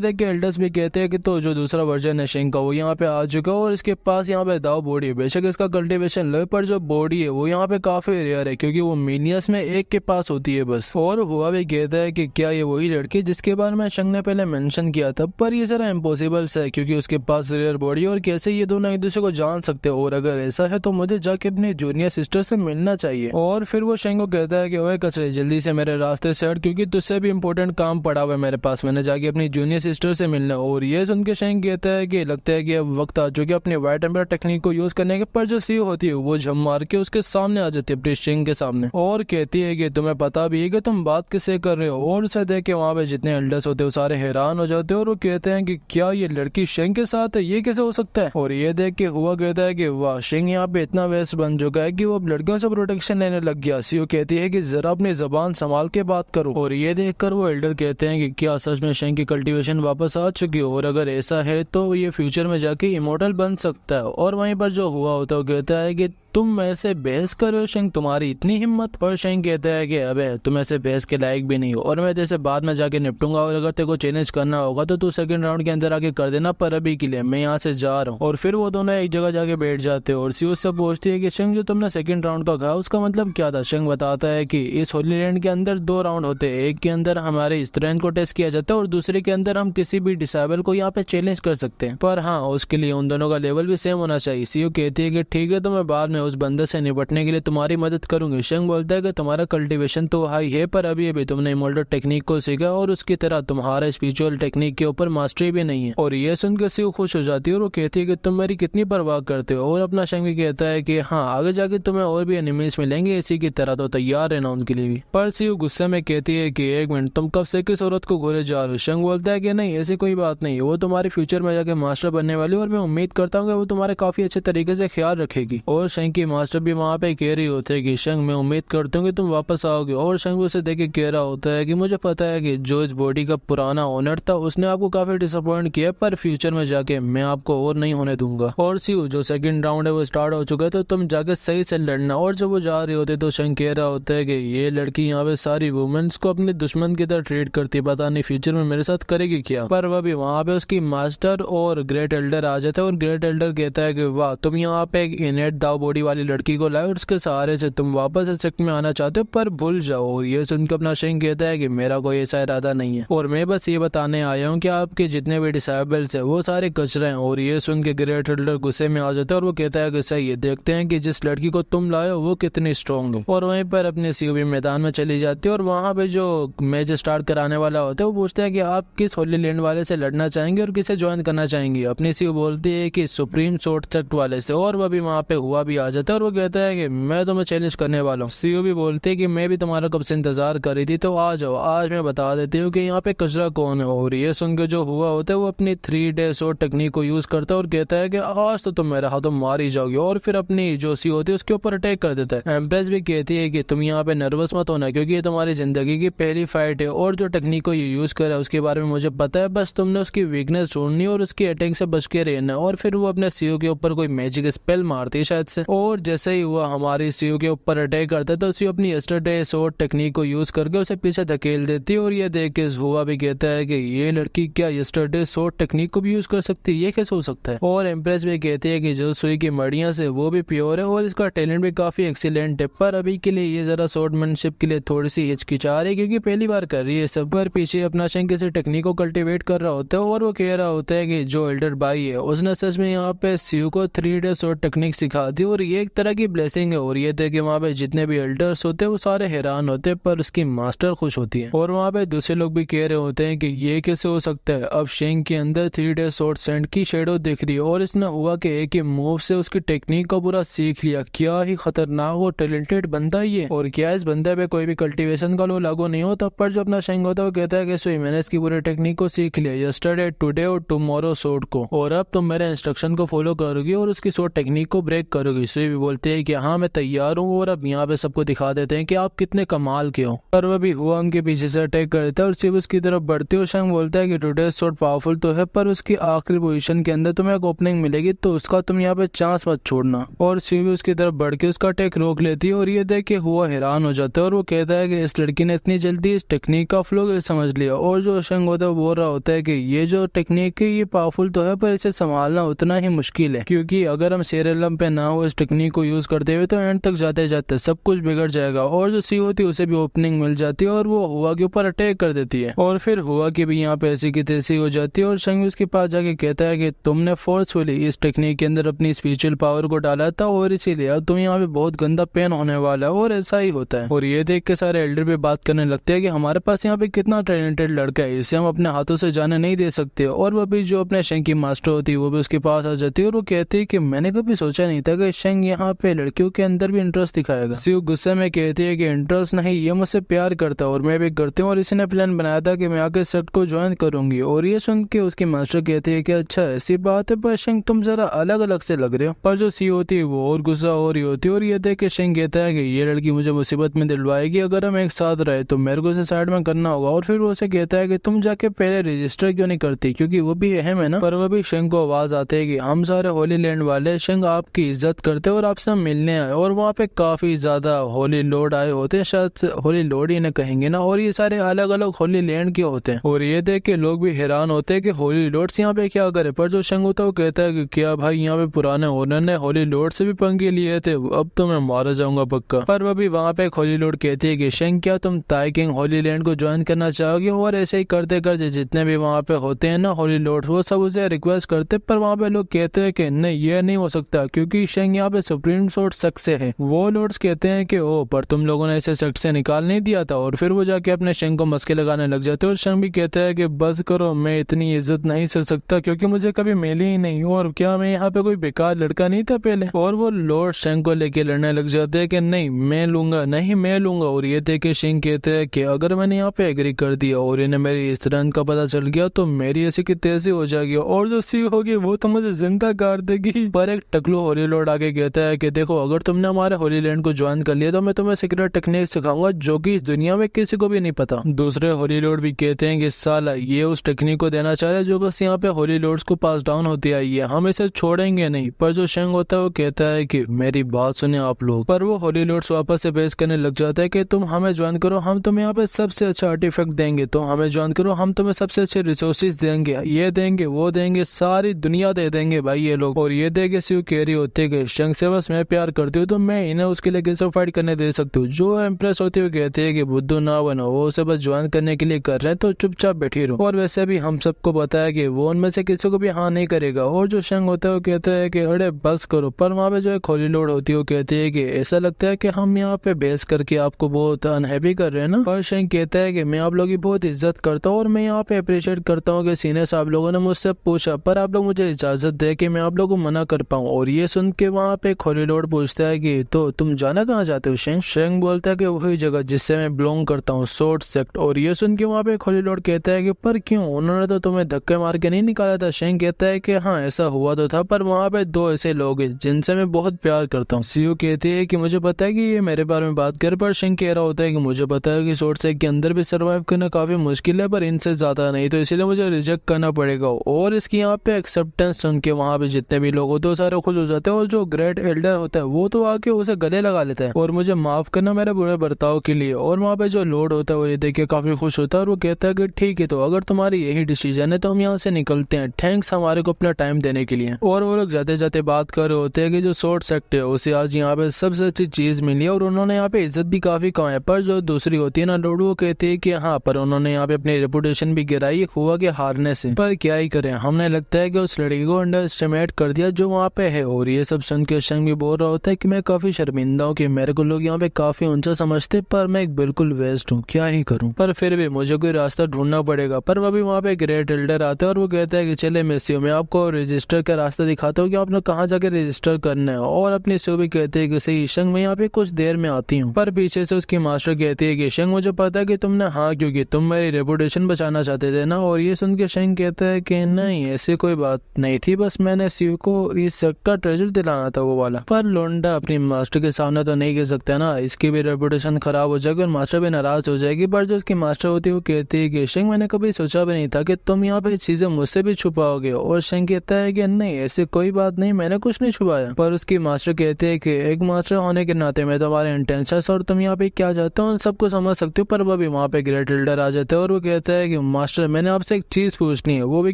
देख के एल्डर्स भी कहते हैं कि तो जो दूसरा वर्जन है शेंग का वो यहाँ पे आ चुका है और इसके पास यहाँ पे दाओ बॉडी है। बेशक इसका कल्टीवेशन लो, पर जो बॉडी है वो यहाँ पे काफी रेयर है क्योंकि वो मिलियंस में एक के पास होती है बस। और हुआ भी कहता है कि क्या ये वही लड़की जिसके बारे में शेंग ने पहले मेंशन किया था, पर ये जरा इम्पॉसिबल है क्योंकि उसके पास रेयर बॉडी, और कैसे ये दोनों एक दूसरे को जान सकते हो। और अगर ऐसा है तो मुझे जाके अपनी जूनियर सिस्टर से मिलना चाहिए। और फिर वो शेंग को कहता है कि ओए कचरे जल्दी से मेरे रास्ते से हट क्योंकि तुझसे भी इंपॉर्टेंट काम पड़ा हुआ है मेरे पास, मैंने जाके अपनी जूनियर सिस्टर से मिलना। और ये सुन के शेंग कहता है कि लगता है कि अब वक्त आ चुका है अपने व्हाइट एम्पर टेक्निक को यूज करने के। पर जो सी होती है वो झम मार के उसके सामने आ जाती है अपने शेंग के सामने और कहती है कि तुम्हें पता भी है कि तुम बात किससे कर रहे हो। और उसे देख के वहाँ पे जितने एल्डर्स होते हैं वो सारे हैरान हो जाते हैं और वो कहते हैं कि क्या ये लड़की शेंग के साथ है, ये कैसे हो सकता है। और ये देख के हुआ कहता है कि वाह शेंग यहाँ पे इतना वेस्ट बन चुका है कि वो अब लड़कियों से प्रोटेक्शन लेने लग गया। सीओ कहती है कि जरा अपनी जबान संभाल के बात करो। और ये देखकर वो एल्डर कहते हैं कि क्या सच में शेंग की कल्टीवेशन वापस आ चुकी है, और अगर ऐसा है तो ये फ्यूचर में जाके इमोर्टल बन सकता है। और वहीं पर जो हुआ होता है वो कहता है कि तुम मेरे से बहस करो शेंग, तुम्हारी इतनी हिम्मत। पर शेंग कहता है कि अबे तुम ऐसे बहस के लायक भी नहीं हो और मैं जैसे बाद में जाके निपटूंगा, और अगर तेरे को चैलेंज करना होगा तो तू सेकंड राउंड के अंदर आके कर देना, पर अभी के लिए मैं यहाँ से जा रहा हूँ। और फिर वो दोनों एक जगह जाके बैठ जाते हैं और सी उससे पूछती है कि शेंग जो तुमने सेकंड राउंड का कहा उसका मतलब क्या था। शेंग बताता है कि इस होली लैंड के अंदर 2 राउंड होते हैं, एक के अंदर हमारे स्ट्रेंथ को टेस्ट किया जाता है और दूसरे के अंदर हम किसी भी डिसेबल को यहाँ पे चैलेंज कर सकते हैं। पर हाँ उसके लिए उन दोनों का लेवल भी सेम होना चाहिए। सीओ कहती है कि ठीक है तो मैं बाद में उस बंदे से निपटने के लिए तुम्हारी मदद करूंगी। शेंग बोलता है कि तुम्हारा कल्टीवेशन तो हाई है पर अभी तुमने इमोर्टल टेक्निक को सीखा और उसकी तरह तुम्हारा स्पिरिचुअल टेक्निक के ऊपर मास्टरी भी नहीं है। और ये सुनकर सीओ खुश हो जाती है और वो कहती है कि तुम मेरी कितनी परवाह करते हो। और अपना शेंग भी कहता है कि हाँ आगे जाके तुम्हें और भी एनिमीज मिलेंगे इसी की तरह, तो तैयार रहना उनके लिए भी। पर सीओ गुस्से में कहती है कि एक मिनट तुम कब से किस औरत को घूरे जा रहे हो। शेंग बोलता है कि नहीं ऐसी कोई कोई बात नहीं, वो तुम्हारे फ्यूचर में जाके मास्टर बनने वाली और मैं उम्मीद करता हूँ कि वो तुम्हारे काफी अच्छे तरीके से ख्याल रखेगी। और शंग की मास्टर भी वहाँ पे कह रही होती है कि शंग मैं उम्मीद करता हूँ कि तुम वापस आओगे। और शंग उसे देख के कह रहा होता है कि मुझे पता है कि जो इस बॉडी का पुराना ओनर था उसने आपको काफी डिसअपॉइंट किया, पर फ्यूचर में जाके मैं आपको और नहीं होने दूंगा। और सीयू जो सेकंड राउंड है वो स्टार्ट हो चुका है, तो तुम जाके सही से लड़ना। और जब वो जा रही होती है तो शंग कह रहा होता है कि ये लड़की यहाँ पे सारी वुमेन्स को अपने दुश्मन की तरह ट्रीट करती है, पता नहीं फ्यूचर में मेरे साथ करेगी क्या। पर वह भी वहाँ पे उसकी मास्टर और ग्रेट एल्डर आ जाता है और ग्रेट एल्डर कहता है कि वाह तुम यहाँ पे एक इनेट दाव बॉडी वाली लड़की को लाए और उसके सहारे से तुम वापस इस सेक्ट में आना चाहते हो, पर भूल जाओ। और ये सुनकर अपना शंग कहता है कि मेरा कोई ऐसा इरादा नहीं है और मैं बस ये बताने आया हूँ कि आपके जितने भी डिसेबल्स है वो सारे कचरे हैं। और ये सुन के ग्रेट एल्डर गुस्से में आ जाता है और वो कहता है कि सही है, देखते हैं कि जिस लड़की को तुम लाए हो वो कितनी स्ट्रॉन्ग है। और वहीं पर अपने सीयू भी मैदान में चली जाती है और वहाँ पे जो मैच स्टार्ट कराने वाला होता है वो पूछता है कि आप किस होली लैंड वाले से लड़ना चाहेंगे और किसे ज्वाइन करना चाहेंगे। अपनी सीयू बोलती है कि सुप्रीम शॉर्ट सेक्ट वाले से। और वह भी वहाँ पे हुआ भी आ जाता है और वो कहता है कि मैं तुम्हें चैलेंज करने वाला हूँ। सीयू भी बोलती है कि मैं भी तुम्हारा कब से इंतजार कर रही थी, तो आ जाओ, आज मैं बता देती हूँ कि यहाँ पे कचरा कौन है। और ये सुनकर जो हुआ होता है वो अपनी 3 शॉट टेक्निक को यूज करता है और कहता है कि आज तो तुम मेरे हाथों मार ही जाओगे। और फिर अपनी जो सी होती है उसके ऊपर अटैक कर देता है। एम्प्रेस भी कहती है कि तुम यहाँ पे नर्वस मत होना क्योंकि ये तुम्हारी जिंदगी की पहली फाइट है और जो टेक्निक को ये यूज कर रहा है उसके बारे में मुझे पता है, बस तुमने उसकी वीकनेस ढूंढनी और उसकी अटैक से बच के रहना। और फिर वो अपने सीयू के ऊपर कोई मैजिक स्पेल मारती है शायद से, और जैसे ही हुआ हमारी सीयू के ऊपर अटैक करता है तो सीयू अपनी यस्टरडे शॉट टेक्निक को यूज करके उसे पीछे धकेल देती है। और ये देख के हुआ भी कहता है कि ये लड़की क्या यस्टरडे शॉट टेक्निक को भी यूज कर सकती है, ये कैसे हो सकता है। और एम्प्रेस भी कहती है कि जो सुई की मड़ियां से वो भी प्योर है और इसका टैलेंट भी काफी एक्सीलेंट है, पर अभी के लिए ये जरा शॉर्टमैनशिप के लिए थोड़ी सी हिचकिचा रही है क्योंकि पहली बार कर रही है सब। पर पीछे अपना शंक किसी टेक्निक को कल्टीवेट कर रहा होता है और वो कह रहा होता है कि जो एल्डर भाई है उसने सच में यहाँ पे सीयू को 3 शॉट टेक्निक सिखा दी और ये एक तरह की ब्लेसिंग है। और ये थे कि वहाँ पे जितने भी एल्डर्स होते हैं वो सारे हैरान होते हैं, पर उसकी मास्टर खुश होती है। और वहाँ पे दूसरे लोग भी कह रहे होते हैं कि ये कैसे हो सकता है, अब शेंग के अंदर 3 शॉट सेंट की शेडो दिख रही है और इसने हुआ कि एक ही मूव से उसकी टेक्निक को पूरा सीख लिया। क्या ही खतरनाक और टैलेंटेड बंदा ये, और क्या इस बंदे पे कोई भी कल्टीवेशन का लो लागू नहीं होता। पर जो अपना शेंग होता है वो कहता है कि सुई मैंने इसकी पूरी टेक्निक को सीख लिया यस्टरडे, टुडे और टुमारो शॉट को, और अब तुम मेरे इंस्ट्रक्शन को फॉलो करोगी और उसकी शॉट टेक्निक को ब्रेक करोगी। सुई भी बोलते हैं कि हाँ मैं तैयार हूँ और अब यहाँ पे सबको दिखा देते हैं कि आप कितने कमाल के हो। पर वह भी हुआ उनके पीछे से अटैक कर देता है और सिर्फ उसकी तरफ बढ़ती है। शेंग बोलता है कि टुडे शॉट पावरफुल तो है पर उसकी आखिरी पोजीशन के अंदर तुम्हें एक ओपनिंग मिलेगी तो उसका तुम यहाँ पे चांस मत छोड़ना। और शिव उसकी तरफ बढ़ के उसका अटैक रोक लेती है और ये देख के हुआ हैरान हो जाता है और वो कहता है कि इस लड़की ने इतनी जल्दी इस टेक्निक का फ्लो समझ लिया। और जो शेंग होता है वो बोल रहा होता है कि ये जो टेक्निक है ये पावरफुल तो है पर इसे संभालना उतना ही मुश्किल है क्योंकि अगर हम सीरियलम पे ना हो इस टेक्निक को यूज करते हुए तो एंड तक जाते जाते सब कुछ बिगड़ जाएगा। और जो सी होती है उसे भी ओपनिंग मिल जाती है और वो हुआ के ऊपर अटैक कर देती है और फिर हुआ की भी यहाँ पे ऐसी की तैसी हो जाती है। और शेंग उसके पास जाके कहता है कि तुमने फोर्सफुली इस टेक्निक के अंदर अपनी स्पिरिचुअल पावर को डाला था और इसीलिए अब तुम यहाँ पे बहुत गंदा पेन होने वाला है। और ऐसा ही होता है। और ये देख के सारे एल्डर भी बात करने लगते हैं कि हमारे पास यहाँ पे कितना टैलेंटेड लड़का है, इसे हम अपने हाथों से जाने नहीं दे सकते। और वह भी जो अपने शेंग की मास्टर होती है वो भी उसके पास आ जाती है और वो कहती है कि मैंने कभी सोचा नहीं था कि शेंग यहाँ पे लड़कियों के अंदर भी इंटरेस्ट दिखाएगा। सिउ गुस्से में कहती है कि इंटरेस्ट नहीं, ये मुझसे प्यार करता है और मैं भी करती हूँ और इसी ने प्लान बनाया था कि मैं आके सेक्ट को ज्वाइन करूंगी। और ये सुन के उसकी मास्टर कहती है कि अच्छा ऐसी बात है, पर शेंग तुम जरा अलग अलग से लग रहे हो। पर जो सी होती है वो और गुस्सा हो रही होती है और ये देख के शेंग कहता है कि ये लड़की मुझे मुसीबत में दिलवाएगी, अगर हम एक साथ रहे तो मेरे को इसे साइड में करना होगा। और फिर वो उसे कहता है कि तुम जाके पहले रजिस्टर क्यों नहीं करती क्योंकि वो भी अहम है ना। पर वो भी शेंग को आवाज आती है कि हम सारे होली लैंड वाले शेंग आपकी इज्जत करते और आपसे मिलने आए। और वहाँ पे काफी ज्यादा होली लॉर्ड आए होते हैं, शायद होली लॉर्ड ही ना कहेंगे ना, और ये सारे अलग अलग होली लैंड के होते हैं। और ये देख के लोग भी हैरान होते हैं कि होली लॉर्ड्स यहाँ पे क्या करे। पर जो शेंग होता है वो कहता है कि क्या भाई यहाँ पे पुराने ओनर ने होली लॉर्ड से भी पंगे लिए थे, अब तो मैं मारा जाऊंगा पक्का। पर वो भी वहाँ पे एक होली लॉर्ड कहती है कि शेंग क्या तुम ताई किंग होली लैंड को ज्वाइन करना चाहोगे। और ऐसे ही करते करते जितने भी वहाँ पे होते हैं ना होली लॉर्ड वो सब उसे रिक्वेस्ट करते, पर वहाँ पे लोग कहते हैं कि नहीं ये नहीं हो सकता क्योंकि शेंग यहाँ पे सुप्रीम शॉर्ट सेक्ट से है। वो लॉर्ड्स कहते हैं कि ओ पर तुम लोगों ने इसे सेक्ट से निकाल नहीं दिया था। और फिर वो जाके अपने शेंग को मस्के लगाने लग जाते हैं और शेंग भी कहता है कि बस करो, मैं इतनी इज्जत नहीं सह सकता क्योंकि मुझे कभी मिली ही नहीं, और क्या मैं यहाँ पे कोई बेकार लड़का नहीं था पहले। और वो लॉर्ड शेंग को लेके लड़ने लग जाते हैं कि नहीं मैं लूंगा, नहीं मैं लूंगा। और ये थे कि शेंग कहते हैं कि अगर मैंने यहाँ पे एग्री कर दिया और इन्हें मेरी इस तरह का पता चल गया गया तो मेरी ऐसी की तेजी हो जाएगी और जो सी होगी वो तो मुझे जिंदा काट देगी। पर एक टकलू होली लॉर्ड आगे कहता है कि देखो अगर तुमने हमारे होली लैंड को ज्वाइन कर लिया तो मैं तुम्हें सीक्रेट टेक्निक सिखाऊंगा जो कि इस दुनिया में किसी को भी नहीं पता। दूसरे होली लॉर्ड भी कहते हैं कि साला ये उस टेक्निक को देना चाह रहे हैं जो बस यहाँ पे होली लॉर्ड्स को पास डाउन होती आई है, हम इसे छोड़ेंगे नहीं। पर जो शेंग होता है वो कहता है कि मेरी बात सुने आप लोग। पर वो होली लॉर्ड्स वापस से बेस करने लग जाता है कि तुम हमें ज्वाइन करो, हम तुम्हें यहाँ पे सबसे अच्छा आर्टिफैक्ट देंगे, तुम हमें ज्वाइन करो, हम तुम्हें सबसे अच्छे रिसोर्सेज देंगे, ये देंगे वो देंगे, सारी दुनिया दे देंगे भाई ये लोग। और ये देखे सिर्फ कह रही होती है कि शेंग से बस मैं प्यार करती हूँ तो मैं इन्हें उसके लिए कैसे फाइट करने दे सकती हूँ। जो इम्प्रेस होती हुई कहते हैं कि बुद्धू ना बनो, वो उसे बस ज्वाइन करने के लिए कर रहे हैं तो चुपचाप बैठी रहो। और वैसे भी हम सबको पता है कि वो उनमें से किसी को भी हाँ नहीं करेगा। और जो शेंग होता है वो कहता है कि अरे बस करो। पर वहाँ पे जो एक होली लॉर्ड होती है वो कहती है कि ऐसा लगता है कि हम यहाँ पे बेस करके आपको बहुत अनहैप्पी कर रहे हैं ना। पर शेंग कहता है कि मैं आप लोगों की बहुत इज्जत करता हूँ और मैं यहाँ पे अप्रिशिएट करता हूँ कि सीनियर साहब लोगों ने मुझसे पूछा पर आप लोग मुझे इजाजत दे कि मैं आप लोगों को मना कर पाऊँ। और ये सुन के वहाँ पे एक होली लॉर्ड पूछता है कि तो तुम जाना कहाँ चाहते हो शेंग? शेंग बोलता है कि वही जगह जिससे मैं बिलोंग करता हूँ, सोर्ड सेक्ट। और ये सुन के वहाँ पे एक होली लॉर्ड कहता है कि पर क्यों, उन्होंने तो तुम्हें धक्के मार के नहीं निकाला था। शेंग कहता है कि हाँ ऐसा हुआ तो था पर वहाँ पे दो ऐसे लोग हैं जिनसे मैं बहुत प्यार करता हूँ। सीयू कहती है कि मुझे पता है कि ये मेरे बारे में बात कर, पर शेंग कह रहा होता है कि मुझे पता है कि सोर्ड सेक्ट के अंदर भी सर्वाइव करना काफी मुश्किल है पर इनसे ज्यादा नहीं, तो इसीलिए मुझे रिजेक्ट करना पड़ेगा। और इसकी यहाँ पे एक्सेप्टेंस सुन के वहाँ पे जितने भी लोग होते हैं सारे खुश हो जाते हैं और जो ग्रेट एल्डर होता है वो तो आके उसे गले लगा लेता है और मुझे माफ करना मेरे बुरे बर्ताव के लिए। और वहाँ पे जो लॉर्ड होता है वो ये देख के काफी खुश होता है और वो कहता है कि ठीक है तो अगर तुम्हारी यही डिसीजन है तो हम यहाँ से निकलते हैं, थैंक्स हमारे को अपना टाइम देने के लिए। और वो लोग जाते जाते बात कर रहे होते हैं कि जो सोर्ड सेक्ट है उसे आज यहाँ पे सबसे अच्छी चीज मिली है और उन्होंने यहाँ पे इज्जत भी काफी कमाई। पर जो दूसरी होती है ना लॉर्ड, वो कहती है कि हाँ पर उन्होंने यहाँ पे अपनी रेपुटेशन भी गिराई हुआ कि हारने से। पर क्या ही करें, हमने लगता है कि उस लड़की को अंडर एस्टिमेट कर दिया जो वहाँ पे है। और ये सब सुन के शेंग भी बोल रहा होता है कि मैं काफी शर्मिंदा हूँ कि मेरे को लोग यहाँ पे काफी ऊंचा समझते पर मैं एक बिल्कुल वेस्ट हूँ, क्या ही करूँ। पर फिर भी मुझे कोई रास्ता ढूंढना पड़ेगा। पर अभी वहाँ पे ग्रेट एल्डर आता है और वो कहता है कि चले मिस्यू मैं आपको रजिस्टर का रास्ता दिखाता हूँ कि आपने कहाँ जाके रजिस्टर करना है। और अपनी सो भी कहते हैं कि सही शेंग मैं यहाँ पे कुछ देर में आती हूँ। पर पीछे से उसकी मास्टर कहती है कि शेंग मुझे पता है कि तुमने हाँ क्योंकि तुम मेरी रेपुटेशन बचाना चाहते थे ना। और ये सुन के शेंग कहता है कि नहीं ऐसी कोई बात नहीं थी, बस मैंने सीयू को इस सेक्ट का ट्रेजर दिलाना था वो वाला। पर लोंडा अपनी मास्टर के सामने तो नहीं कह सकता ना, इसकी भी रेपुटेशन खराब हो जाएगी और मास्टर भी नाराज हो जाएगी। पर जो उसकी मास्टर होती है वो कहती है कि शेंग मैंने कभी सोचा भी नहीं था कि तुम यहाँ पे चीजें मुझसे भी छुपाओगे। और शेंग कहता है कि नहीं ऐसी कोई बात नहीं, मैंने कुछ नहीं छुपाया। पर उसकी मास्टर कहते हैं कि एक मास्टर होने के नाते मैं तुम्हारे इंटेंशंस और तुम यहाँ पे क्या चाहते हो उन सबको समझ सकती हो। पर वो भी वहाँ पे ग्रेट एल्डर आ जाते हैं और वो कहता है कि मास्टर मैंने आपसे एक चीज पूछनी है। वो भी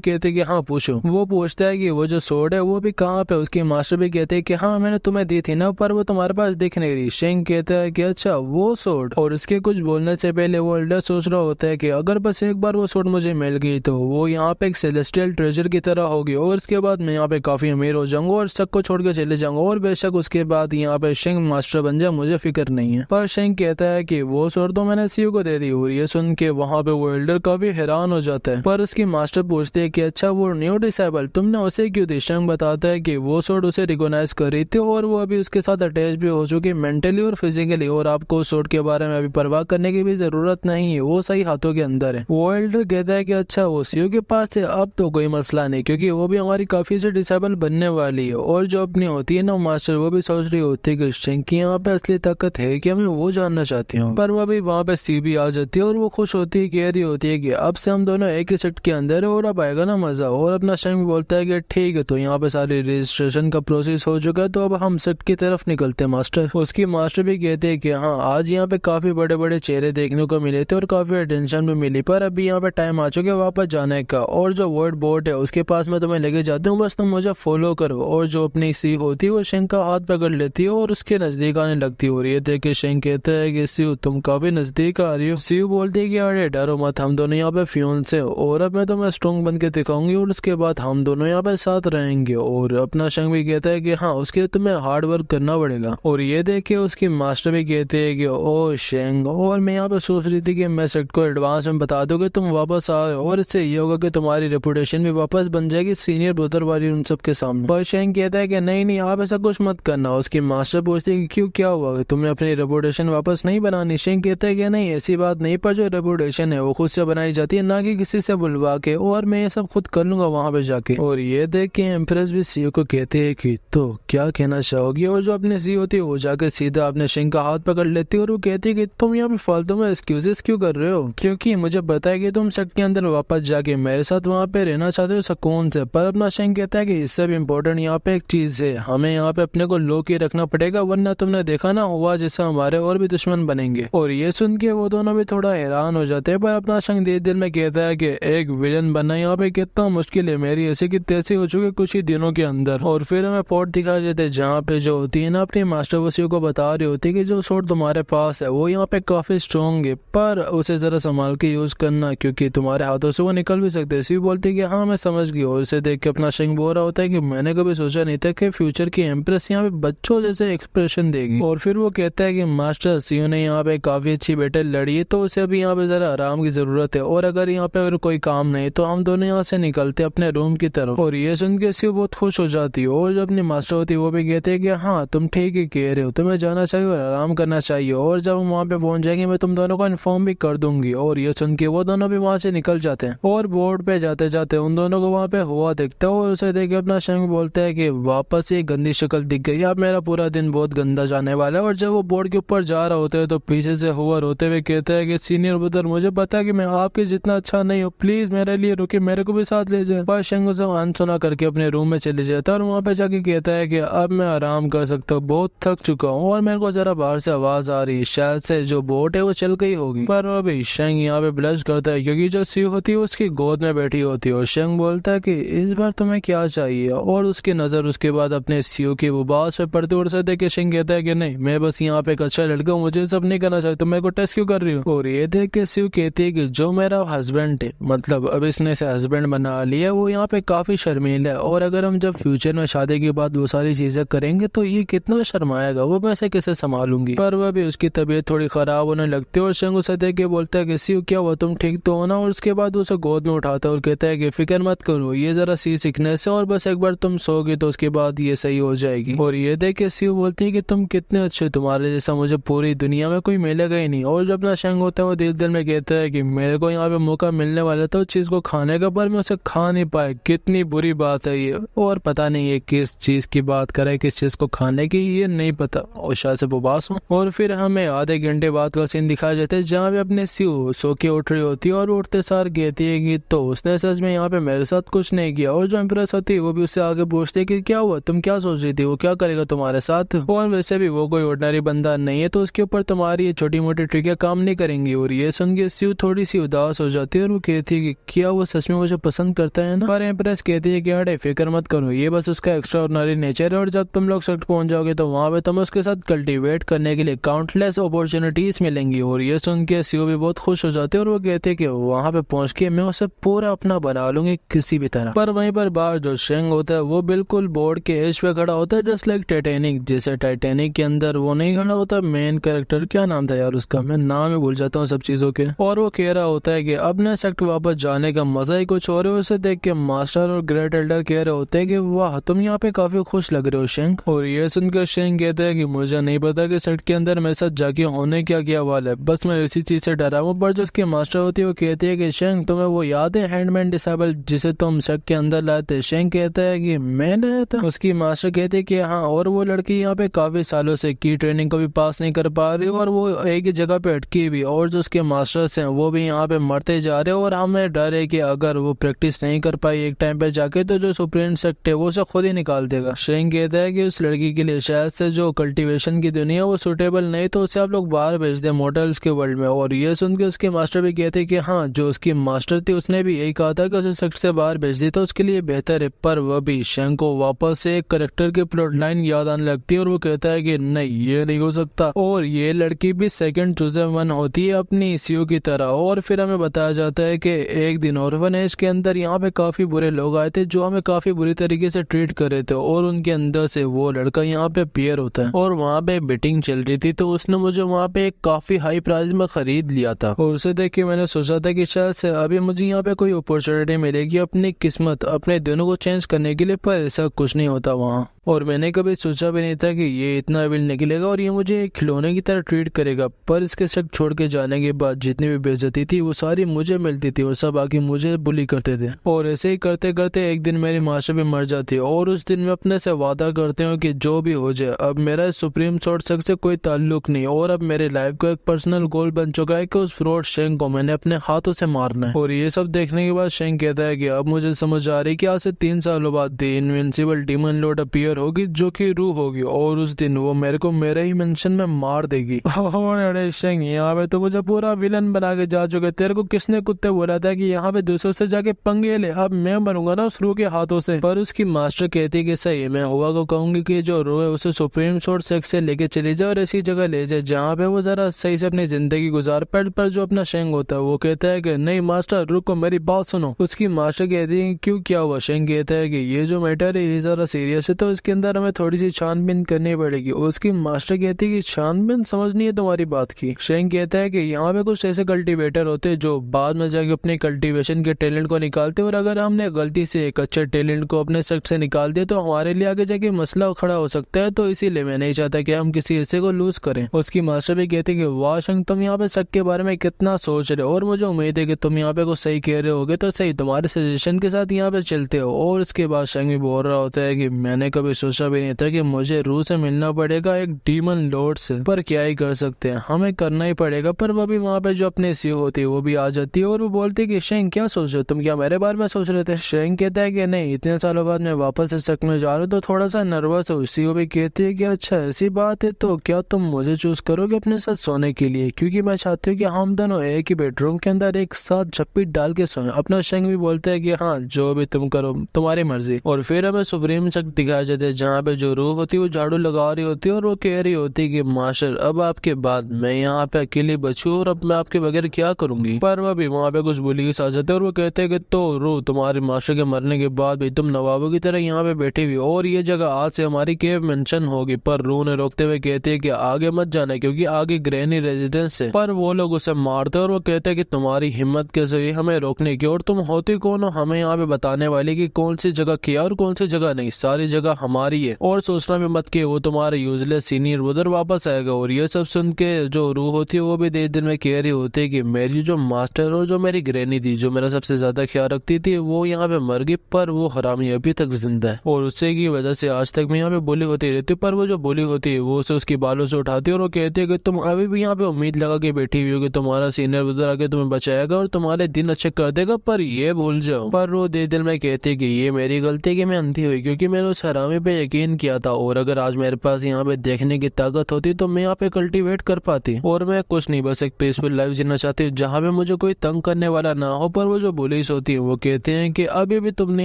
कहते हैं कि हाँ पूछो। वो पूछता है कि वो जो सोर्ड है वो भी कहाँ पे। उसकी मास्टर भी कहते हैं कि हाँ मैंने तुम्हें दी थी ना पर वो तुम्हारे पास दिख नहीं रही। शेंग कहता है कि अच्छा वो सोर्ड। और उसके कुछ बोलने से पहले वो एल्डर सोच रहा होता है कि अगर बस एक बार वो सोर्ड मुझे मिल गई तो वो यहाँ पे एक सेलेस्टियल ट्रेजर की तरह होगी और इसके बाद मैं यहाँ पे काफी अमीर हो जाऊंगा और सबको छोड़ के चले जाऊंगा और बेशक उसके बाद यहाँ पे शेंग मास्टर बन जाए मुझे फिक्र नहीं है। पर शेंग कहता है कि वो सोर्ड तो मैंने सीयू को दे दी। और ये सुन के वहाँ पे वो एल्डर काफी हैरान हो जाता है। पर उसकी मास्टर पूछते है कि अच्छा वो न्यू डिसेबल तुमने उसे क्यों दी? शेंग बताता है कि वो सोर्ड उसे रिकॉग्नाइज कर रही थी और वो अभी उसके साथ अटैच भी हो चुकी मेंटली और फिजिकली और आपको उस सोर्ड के बारे में अभी परवाह करने की भी जरूरत नहीं है, वो सही हाथों के अंदर है। वो एल्डर कहता है कि अच्छा वो सीयू के पास है अब तो कोई मसला नहीं क्योंकि वो भी हमारी काफी से डिसेबल बनने वाली है। और जो अपनी होती है ना मास्टर वो भी सोच रही होती है कि शेंग की यहाँ पे असली ताकत है क्या, मैं वो जानना चाहती हूँ। पर वो भी वहाँ पे सी भी आ जाती है और वो खुश होती है, कह रही होती है कि अब से हम दोनों एक ही सेट के अंदर है और अब आएगा ना मजा। और अपना शेंग बोलता है कि ठीक है तो यहाँ पे सारी रजिस्ट्रेशन का प्रोसेस हो चुका है तो अब हम सेट की तरफ निकलते हैं मास्टर। उसकी मास्टर भी कहते हैं कि हाँ आज यहाँ पे काफी बड़े बड़े चेहरे देखने को मिले थे और काफी अटेंशन भी मिली पर अभी यहाँ पे टाइम आ चुका है वापस जाने का। और जो वर्ड बोर्ड है उसके पास मैं तुम्हें लेके जाती हूँ, बस तुम मुझे फॉलो करो। और जो अपनी सी होती है वो शेंग का हाथ पकड़ लेती है और उसके नजदीक आने लगती है। और ये देख के शेंग कहता है कि सीयू तुम काफी नजदीक आ रही हो। सीयू बोलती है कि अरे डरो मत, हम दोनों यहाँ पे फ्यून्स है और अब मैं तुम्हें स्ट्रॉन्ग बन के दिखाऊंगी और उसके बाद हम दोनों यहाँ पे साथ रहेंगे। और अपना शेंग भी कहता है कि हाँ उसके लिए तुम्हें हार्ड वर्क करना पड़ेगा। और ये देख के उसकी मास्टर भी कहते हैं कि ओ शेंग, और मैं यहाँ पे सोच रही थी कि मैं सेट को एडवांस में बता दोगे तुम वापस आ रहे हो और इससे ये होगा कि तुम्हारी रेपुटेशन भी वापस बन जाएगी सीनियर ब्रदर वाली उन सब के सामने। पर शेंग कहता है कि नहीं नहीं आप ऐसा कुछ मत करना। उसकी मास्टर पूछती है कि क्यों क्या हुआ, तुम्हें अपनी रेपुटेशन वापस नहीं बनानी? शेंग कहता है कि नहीं ऐसी बात नहीं, पर जो रेपुटेशन है वो खुद से बनाई जाती है ना कि किसी किसी से बुलवा के और मैं ये सब खुद कर लूंगा वहाँ पे जाके। और ये देख के एम्प्रेस भी सीओ को कहते हैं कि तो क्या कहना चाहोगी। और जो अपने सीओ होती है वो जाके सीधा अपने शिंग का हाथ पकड़ लेती है और वो कहती है कि तुम यहाँ पे फालतू में एक्सक्यूजेस क्यों कर रहे हो, क्योंकि मुझे पता है कि तुम सेट के अंदर वापस जाके मेरे साथ वहाँ पे रहना चाहते हो सुकून से। पर अपना शिंग कहता है कि इससे भी इम्पोर्टेंट यहाँ पे एक चीज है, हमें यहाँ पे अपने को लो के रखना पड़ेगा, वरना तुमने देखा ना हुआ जिससे हमारे और भी दुश्मन बनेंगे। और ये सुन के वो दोनों भी थोड़ा हैरान हो जाते हैं। पर अपना शिंग दिल में कहता है कि एक विलन बनना यहाँ पे कितना मुश्किल है, मेरी ऐसी की तैसी हो चुकी कुछ ही दिनों के अंदर। और फिर हमें पोर्ट दिखा देते हैं जहाँ पे जो होती है ना अपनी मास्टर वसीओ को बता रही होती है कि जो शॉट तुम्हारे पास है वो यहाँ पे काफी स्ट्रॉन्ग है, पर उसे जरा संभाल के यूज करना क्योंकि तुम्हारे हाथों से वो निकल भी सकते हैं। सी बोलती है कि हाँ मैं समझ गई। और उसे देख के अपना शिंग बोल रहा होता है कि मैंने कभी सोचा नहीं था कि फ्यूचर की एम्प्रेस यहाँ पे बच्चों जैसे एक्सप्रेशन देगी। और फिर वो कहता है कि मास्टर सीओ ने यहाँ पे काफी अच्छी बैटल लड़ी है, तो उसे अभी यहाँ पे जरा आराम की जरूरत है, और अगर यहाँ पे अगर कोई काम नहीं तो हम दोनों यहाँ से निकलते अपने रूम की तरफ। और ये सुन के सीओ बहुत खुश हो जाती है। और जो अपनी मास्टर होती है वो भी कहते हैं कि हाँ तुम ठीक ही कह रहे हो, तुम्हें जाना चाहिए और आराम करना चाहिए, और जब हम वहाँ पे पहुंच जाएंगे मैं तुम दोनों को इन्फॉर्म भी कर दूंगी। और ये सुन के वो दोनों भी वहाँ से निकल जाते हैं। और बोर्ड पे जाते जाते उन दोनों को वहाँ पे हुआ दिखता है और उसे देख के अपना शिंग बोलता है कि वापस ये गंदी शक्ल दिख गई, अब मेरा पूरा दिन बहुत गंदा जाने वाला है। और जब वो बोर्ड के ऊपर जा रहा होता है तो पीछे से हुआ रोते हुए कहता है कि सीनियर ब्रदर मुझे पता है कि मैं आपके जितना अच्छा नहीं हूँ, प्लीज मेरे लिए रुके, मेरे को भी साथ ले जाए। पर शिंग उसे अनसुना करके अपने रूम में चले जाता है और वहाँ पे जाके कहता है कि अब मैं आराम कर सकता हूँ, बहुत थक चुका हूँ और मेरे को जरा बाहर से आवाज आ रही है, शायद से जो बोट है वो चल गई होगी। पर अभी शिंग यहाँ पे ब्लश करता है क्योंकि जो सी होती है उसकी गोद में बैठी होती है। और शिंग बोलता है कि इस बार तुम्हें क्या चाहिए, और उसकी नजर उसके बाद अपने सीओ की वो बात पे पड़ती है। और उसे देख के शिंग कहता है कि नहीं मैं बस यहाँ पे एक अच्छा लड़का हूँ, मुझे सब नहीं करना चाहिए, तुम मेरे को टेस्ट क्यों कर रही हो। और ये देख के सीओ कहती है कि जो मेरा हस्बैंड है, मतलब अब इसने से हस्बैंड बना लिया, वो यहाँ पे काफी शर्मीला है, और अगर हम जब फ्यूचर में शादी के बाद वो सारी चीजें करेंगे तो ये कितना शर्माएगा, वो पैसे कैसे संभालूंगी। पर वह भी उसकी तबीयत थोड़ी खराब होने लगती है। और शिंग उसे देख के बोलता है कि सीओ क्या हुआ, तुम ठीक तो हो ना। और उसके बाद उसे गोद में उठाता है और कहता है कि फिक्र मत करो, ये जरा सी सिकनेस है और बस एक बार तुम सोगी तो उसके बाद ये सही हो जाएगी। और ये देख के सीओ बोलती है कि तुम कितने अच्छे, तुम्हारे जैसा मुझे पूरी दुनिया में कोई मिलेगा ही नहीं। और जब अपना शिंग होता है वो दिल दिल में कहता है कि मेरे को यहाँ पे मौका मिलने वाला था उस चीज को खाने का, पर मैं उसे खा नहीं पाया, कितनी बुरी बात है ये। और पता नहीं ये किस चीज की बात करे, किस चीज को खाने की, ये नहीं पता, और शायद से उपवास हो। और फिर हमें आधे घंटे बाद का सीन दिखाया जाता है जहाँ पे अपने सीओ सो के उठ रही होती है और उठते सार कहती है कि तो उसने सच में यहाँ पे मेरे साथ कुछ नहीं किया। और जो एम्प्रेस होती है वो भी उससे आगे पूछती है कि क्या हुआ, तुम क्या सोच रही थी, वो क्या करेगा तुम्हारे साथ, और वैसे भी वो कोई ऑर्डिनरी बंदा नहीं है, तो उसके ऊपर तुम्हारी ये छोटी मोटी ट्रिकें काम नहीं करेंगी। और ये सुन के सीओ थोड़ी सी उदास हो जाती है और वो कहती है कि क्या वो सच में मुझे पसंद करता है ना। पर एम्प्रेस कहती है कि अरे फिक्र मत करो, ये बस उसका एक्स्ट्रा ऑर्डिनरी नेचर है, और जब तुम लोग सेट पहुंच जाओगे तो वहाँ पे तुम्हें उसके साथ कल्टीवेट करने के लिए काउंटलेस अपॉर्चुनिटीज मिलेंगी। और ये सुन के सीओ भी बहुत खुश हो जाते हैं और वो कहते हैं कि वहाँ पे पहुंच के मैं उसे पूरा अपना बना लूंगी किसी भी तरह। पर वहीं पर बाहर जो शिंग होता है वो बिल्कुल बोर्ड के एज पे खड़ा होता है, जस्ट लाइक टाइटैनिक। जैसे टाइटैनिक के अंदर वो नहीं खड़ा होता मेन कैरेक्टर, क्या नाम था यार उसका, मैं नाम ही भूल जाता हूँ सब चीजों के। और वो कह रहा होता है कि अपने सेक्ट वापस जाने का मजा ही कुछ और है। उसे देख के मास्टर और ग्रेट एल्डर कह रहे होते हैं कि वाह तुम यहाँ पे काफी खुश लग रहे हो शिंग। और ये सुनकर शिंग कहता है कि मुझे नहीं पता कि सेट के अंदर मेरे साथ जाके होने क्या वाला है, बस मैं इसी चीज से डरा हूँ। पर जो उसकी मास्टर होती है वो कहती है कि शिंग तुम्हें वो याद है हैंडमैन डिसेबल जिसे तुम सेट के अंदर लाए थे। शिंग कहता है कि मैं लाया था। उसकी मास्टर कहती है कि हाँ, और वो लड़की यहाँ पे काफी सालों से की ट्रेनिंग को भी पास नहीं कर पा रही और वो एक ही जगह पे अटकी भी, और जो उसके मास्टर्स हैं वो भी यहाँ पे मरते जा रहे, और हमें डर है कि अगर वो प्रैक्टिस नहीं कर पाई एक टाइम पे जाके तो जो सुप्रीम सेक्ट है वो उसे खुद ही निकाल देगा। शिंग कहता है कि उस लड़की के लिए शायद से जो कल्टीवेशन की दुनिया वो सुटेबल नहीं, तो उसे आप लोग बाहर भेज दे मॉडल्स के वर्ल्ड में। और ये सुन के उसके मास्टर भी कहते हैं कि हाँ, जो उसकी मास्टर थी उसने भी यही कहा था कि उसे सेक्ट से बाहर भेज दी तो उसके लिए बेहतर है। पर वह भी शिंग को वापस से एक करेक्टर की प्लॉट लाइन याद आने लगती है और वो कहता है कि नहीं ये नहीं हो सकता, और ये लड़की भी सेकंड चूजन वन होती है अपनी सीओ की तरह। और फिर हमें बताया जाता है कि एक दिन ऑर्फनेज के अंदर यहाँ पे काफी बुरे लोग आए थे जो हमें काफी बुरी तरीके से ट्रीट कर रहे थे, और उनके अंदर से वो लड़का यहाँ पे पेयर होता है, और वहाँ पे बेटिंग चल रही थी तो उसने मुझे वहाँ पे एक काफी हाई प्राइस में खरीद लिया था। और उसे देख के मैंने सोचा था कि शायद से अभी मुझे यहाँ पे कोई अपॉर्चुनिटी मिलेगी अपनी किस्मत अपने दोनों को चेंज करने के लिए, पर ऐसा कुछ नहीं होता वहाँ। और मैंने कभी सोचा भी नहीं था कि ये इतना एविल निकलेगा और ये मुझे एक खिलौने की तरह ट्रीट करेगा। पर इसके शक छोड़ के जाने के बाद जितनी भी बेइज्जती थी वो सारी मुझे मिलती थी और सब आके मुझे बुली करते थे। और ऐसे ही करते करते एक दिन मेरी माशा भी मर जाती और उस दिन मैं अपने से वादा करते हूँ कि जो भी हो जाए अब मेरा सुप्रीम सोर्ड शक से कोई ताल्लुक नहीं और अब मेरे लाइफ का एक पर्सनल गोल बन चुका है कि उस फ्रॉड शेंग को मैंने अपने हाथों से मारना है। और ये सब देखने के बाद शेंग कहता है कि अब मुझे समझ आ रही है कि आज से 3 सालों बाद the invincible demon Lord appear होगी जो कि रूह होगी और उस दिन वो मेरे को मेरे ही मेंशन में मार देगी। अरे शेंग यहाँ पे तो मुझे पूरा विलन बना के जा चुके। तेरे को किसने कुत्ते बोला था कि यहाँ पे दूसरों से जाके पंगे ले, अब मैं बनूंगा ना उस रूह के हाथों से। पर उसकी मास्टर कहती है कि सही, मैं हुआ को कहूंगी कि जो रूह है उसे सुप्रीम सोर्ड सेक्स से लेके चली जाए और ऐसी जगह ले जाए जहाँ पे वो जरा सही से अपनी जिंदगी गुजार पाए। पर जो अपना शेंग होता है वो कहता है कि नहीं मास्टर रुको, मेरी बात सुनो। उसकी मास्टर कहती है क्यों, क्या हुआ? शेंग कहता है कि ये जो मैटर है ये जरा सीरियस है तो इसके अंदर हमें थोड़ी सी छानबीन करनी पड़ेगी। उसकी मास्टर कहती है कि छानबीन समझ नहीं है तुम्हारी बात की। शेंग कहता है कि यहाँ पे कुछ ऐसे कल्टीवेटर होते हैं जो बाद में जाके अपने कल्टीवेशन के टैलेंट को निकालते और अगर हमने गलती से एक अच्छे टैलेंट को अपने शक से निकाल दिया तो हमारे लिए आगे जाके मसला खड़ा हो सकता है। तो इसीलिए मैं नहीं चाहता कि हम किसी ऐसे को लूज करें। उसकी मास्टर भी कहती है कि वाह शेंग, तुम यहाँ पे शक के बारे में कितना सोच रहे हो और मुझे उम्मीद है कि तुम यहाँ पे कुछ सही कह रहे होगे तो सही, तुम्हारे सजेशन के साथ यहाँ पे चलते हो। और उसके बाद शेंग भी बोल रहा होता है कि मैंने कभी सोचा भी नहीं था कि मुझे रूह से मिलना पड़ेगा एक डीमन लॉर्ड से, पर क्या ही कर सकते हैं, हमें करना ही पड़ेगा। पर वो भी वहाँ पे जो अपने सीईओ होती है वो भी आ जाती है और वो बोलती है कि शेंग क्या सोच रहे हो तुम, क्या मेरे बारे में सोच रहे थे? शेंग कहता है कि नहीं, इतने सालों बाद मैं वापस इस शक में जा रहा हूँ तो थोड़ा सा नर्वस हूँ। सीईओ भी कहती है कि अच्छा ऐसी बात है, तो क्या तुम मुझे चूज करोगे अपने साथ सोने के लिए, क्योंकि मैं चाहती हूँ कि हम दोनों एक ही बेडरूम के अंदर एक साथ झप्पी डाल के सोएं। अपना शेंग भी बोलता है कि हाँ जो भी तुम करो तुम्हारी मर्जी। और फिर हमें सुप्रीम शक दिखाया जाता है जहाँ पे जो रूह होती है वो झाड़ू लगा रही होती है और वो कह रही होती है कि मास्टर अब आपके बाद मैं यहाँ पे अकेली बची हूँ और अब मैं आपके बगैर क्या करूंगी। पर वह भी वहाँ पे कुछ बोली आ जाते हैं और वो कहते हैं कि तो रूह तुम्हारे मास्टर के मरने के बाद भी तुम नवाबों की तरह यहाँ पे बैठी हुई और ये जगह आज से हमारी केव मेंशन होगी। पर रूह ने रोकते हुए कहती है कि आगे मत जाना क्योंकि आगे ग्रैनी रेजिडेंस है। पर वो लोग उसे मारते और वो कहते हैं कि तुम्हारी हिम्मत कैसे हुई हमें रोकने की और तुम होती कौन हो हमें यहाँ पे बताने वाली कि कौन सी जगह किया और कौन सी जगह नहीं, सारी जगह हमारी है और सोचना भी मत कि वो तुम्हारे यूजलेस सीनियर उधर वापस आएगा। और ये सब सुन के जो रूह होती है वो भी देर दिन में कह रही होती है कि मेरी जो मास्टर और जो मेरी ग्रैनी थी जो मेरा सबसे ज्यादा ख्याल रखती थी वो यहाँ पे मर गई, पर वो हरामी अभी तक जिंदा है और उससे की वजह से आज तक मैं यहाँ पे बुली होती रहती हूँ। पर वो जो बुली होती है वो उसे उसकी बालों से उठाती है और वो कहती है कि तुम अभी भी यहाँ पे उम्मीद लगा के बैठी हुई हो कि तुम्हारा सीनियर उधर आके तुम्हें बचाएगा और तुम्हारे दिन अच्छे कर देगा, पर ये भूल जाओ। पर वो देर दिल में कहती है कि ये मेरी गलती है कि मैं अंधी हुई क्योंकि मैंने उस हरामी पे यकीन किया था और अगर आज मेरे पास यहाँ पे देखने की ताकत होती तो मैं यहाँ पे कल्टीवेट कर पाती। और मैं कुछ नहीं, बस एक पीसफुल लाइफ जीना चाहती हूँ जहाँ पे मुझे कोई तंग करने वाला ना हो। पर वो जो पुलिस होती है वो कहते हैं कि अभी भी तुमने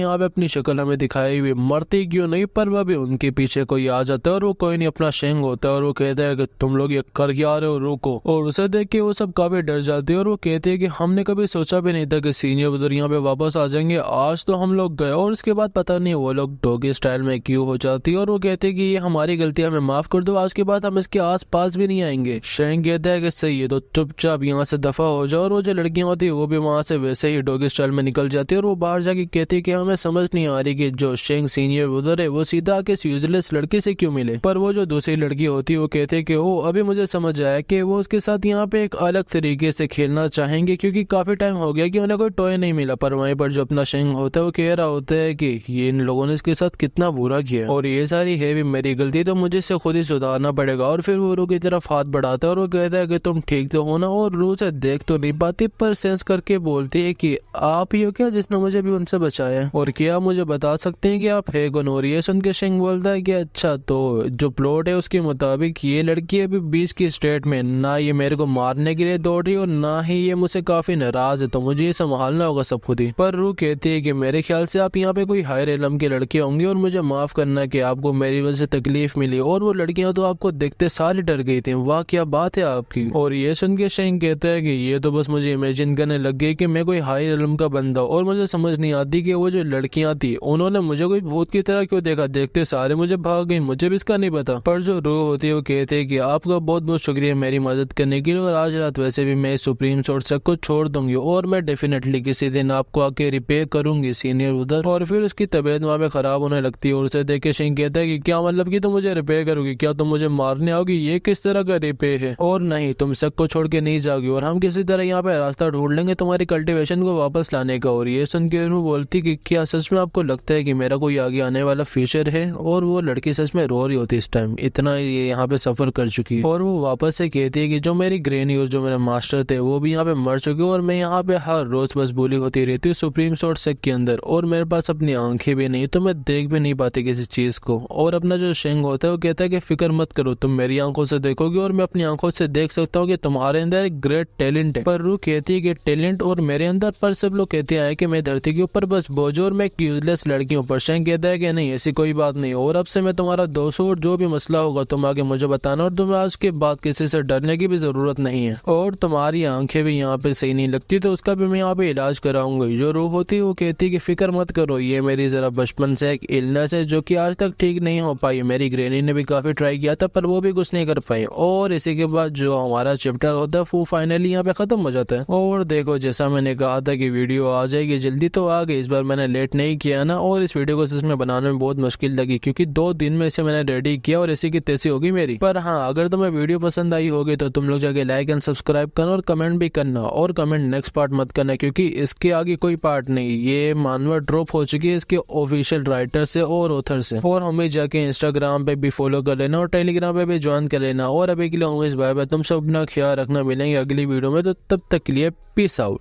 यहाँ पे अपनी शक्ल हमें दिखाई हुई, मरती क्यों नहीं? पर वह भी उनके पीछे कोई आ जाता है और वो कोई नहीं अपना शेंग होता है और वो कहता है कि तुम लोग ये कर क्या रहे हो, रुको। और उसे देख के वो सब काफी डर जाते हैं और वो कहते हैं कि हमने कभी सोचा भी नहीं था कि सीनियर उधर यहाँ पे वापस आ जाएंगे, आज तो हम लोग गए। और उसके बाद पता नहीं वो लोग डॉगी स्टाइल में क्यों हो जाती है और वो कहते हैं कि ये हमारी गलती, हमें माफ कर दो, आज के बाद हम इसके आस पास भी नहीं आएंगे। शेंग कहता है कि सही है तो चुपचाप यहाँ से दफा हो जाओ। और वो जो लड़कियां होती है वो भी वहां से वैसे ही डॉगी स्टाइल में निकल जाती है और वो बाहर जाके कहती है कि हमें समझ नहीं आ रही कि जो शेंग सीनियर उधर है वो सीधा आके यूजलेस लड़की से क्यों मिले। पर वो जो दूसरी लड़की होती है वो कहते हैं कि ओ अभी मुझे समझ आया कि वो उसके साथ यहाँ पे एक अलग तरीके से खेलना चाहेंगे क्योंकि काफी टाइम हो गया कि उन्हें कोई टॉय नहीं मिला। पर वहीं पर जो अपना शेंग होता है वो कह रहा होता है कि ये इन लोगों ने इसके साथ कितना बुरा किया और ये सारी है भी मेरी गलती, तो मुझे इसे खुद ही सुधारना पड़ेगा। और फिर वो रूह की तरफ हाथ बढ़ाता है और वो कहता है कि तुम ठीक तो हो ना? और रूह से देख तो नहीं पाती पर सेंस करके बोलती है कि आप ही हो क्या जिसने मुझे भी उनसे बचाया, और क्या मुझे बता सकते हैं कि आप है कौन? और ये सुन के शेंग बोलता है कि अच्छा तो जो प्लॉट है उसके मुताबिक ये लड़की अभी बीच की स्टेट में, ना ये मेरे को मारने के लिए दौड़ रही और ना ही ये मुझसे काफी नाराज है, तो मुझे ये संभालना होगा सब खुद ही। पर रूह कहती है कि मेरे ख्याल से आप यहाँ पे कोई हायर इल्म के लड़के होंगे और मुझे माफ करना कि आपको मेरी वजह से तकलीफ मिली। और वो लड़कियां तो आपको देखते सारी डर गई थी, वाह क्या बात है आपकी। और ये सुन के शेंग कहता है कि ये तो बस मुझे इमेजिन करने लग गई कि मैं कोई हायर इल्म का बंदा हूं और मुझे समझ नहीं आती कि वो जो लड़कियां थी उन्होंने मुझे कोई भूत की तरह क्यों देखा, देखते सारे मुझे भाग गई, मुझे भी इसका नहीं पता। पर जो रूह होती है वो कहते हैं कि आपका बहुत बहुत शुक्रिया मेरी मदद करने के लिए, और आज रात वैसे भी मैं सुप्रीम सोर्ड शक को छोड़ दूंगी और मैं डेफिनेटली किसी दिन आपको आके रिपेयर करूंगी सीनियर उधर। और फिर उसकी तबीयत वहाँ पे खराब होने लगती है और उसे देख के शिंग कहता है कि क्या मतलब कि तुम मुझे रिपेयर करोगी, क्या तुम मुझे मारने आओगी, ये किस तरह का रिपेयर है, और नहीं तुम सबको छोड़ के नहीं जाओगी और हम किसी तरह यहाँ पे रास्ता ढूंढ लेंगे तुम्हारी कल्टीवेशन को वापस लाने का। और ये सुन के वो बोलती कि क्या सच में आपको लगता है कि मेरा कोई आगे आने वाला फ्यूचर है। और वो लड़की सच में रो रही होती इस टाइम, इतना ये यहाँ पे सफर कर चुकी है। और वो वापस से कहती है कि जो मेरी ग्रैनी और जो मेरे मास्टर थे वो भी यहाँ पे मर चुके और मैं यहाँ पे हर रोज बस भूली होती रहती हूँ सुप्रीम सोर्ट सेक के अंदर, और मेरे पास अपनी आंखें भी नहीं तो मैं देख भी नहीं पाती किसी चीज को। और अपना जो शेंग होता है वो कहता है कि फिक्र मत करो, तुम मेरी आंखों से देखोगे और मैं अपनी आंखों से देख सकता हूँ कि तुम्हारे अंदर एक ग्रेट टैलेंट है। पर रू कहती है कि टैलेंट और मेरे अंदर, पर सब लोग कहते हैं कि मैं धरती के ऊपर बस बोझ और मैं एक यूजलेस लड़की हूँ। पर शेंग कहता है कि नहीं ऐसी कोई बात नहीं, और अब से मैं तुम्हारा दोस्त हूँ और जो भी मसला होगा तुम आगे मुझे बताना, और तुम्हें आज के बाद किसी से डरने की भी जरूरत नहीं है। और तुम्हारी आंखें भी यहाँ पे सही नहीं लगती तो उसका भी मैं यहाँ पे इलाज कराऊंगा। जो रूह होती है वो कहती है कि फिक्र मत करो, ये मेरी जरा बचपन से एक इलनेस है जो कि आज तक ठीक नहीं हो पाई। मेरी ग्रैनी ने भी काफी ट्राई किया था पर वो भी कुछ नहीं कर पाई। और इसी के बाद जो हमारा चैप्टर होता है वो फाइनली यहाँ पे खत्म हो जाता है। और देखो जैसा मैंने कहा था कि वीडियो आ जाएगी जल्दी, तो आ गई। इस बार मैंने लेट नहीं किया ना, और इस वीडियो को सच में बनाने में बहुत मुश्किल लगी क्योंकि 2 दिन में इसे मैंने रेडी किया और इसी की तैसी होगी मेरी। पर हाँ, अगर तुम्हें वीडियो पसंद आई होगी तो तुम लोग जाके लाइक एंड सब्सक्राइब करना और कमेंट भी करना, और कमेंट नेक्स्ट पार्ट मत करना क्योंकि इसके आगे कोई पार्ट नहीं, ये मानवर ड्रॉप हो चुकी है इसके ऑफिशियल राइटर से और ऑथर से। और हमें जाके इंस्टाग्राम पे भी फॉलो कर लेना और टेलीग्राम पे भी ज्वाइन कर लेना। और अभी के लिए उमेश बाय बाय, तुम सब अपना ख्याल रखना, मिलेंगे अगली वीडियो में, तो तब तक के लिए पीस आउट।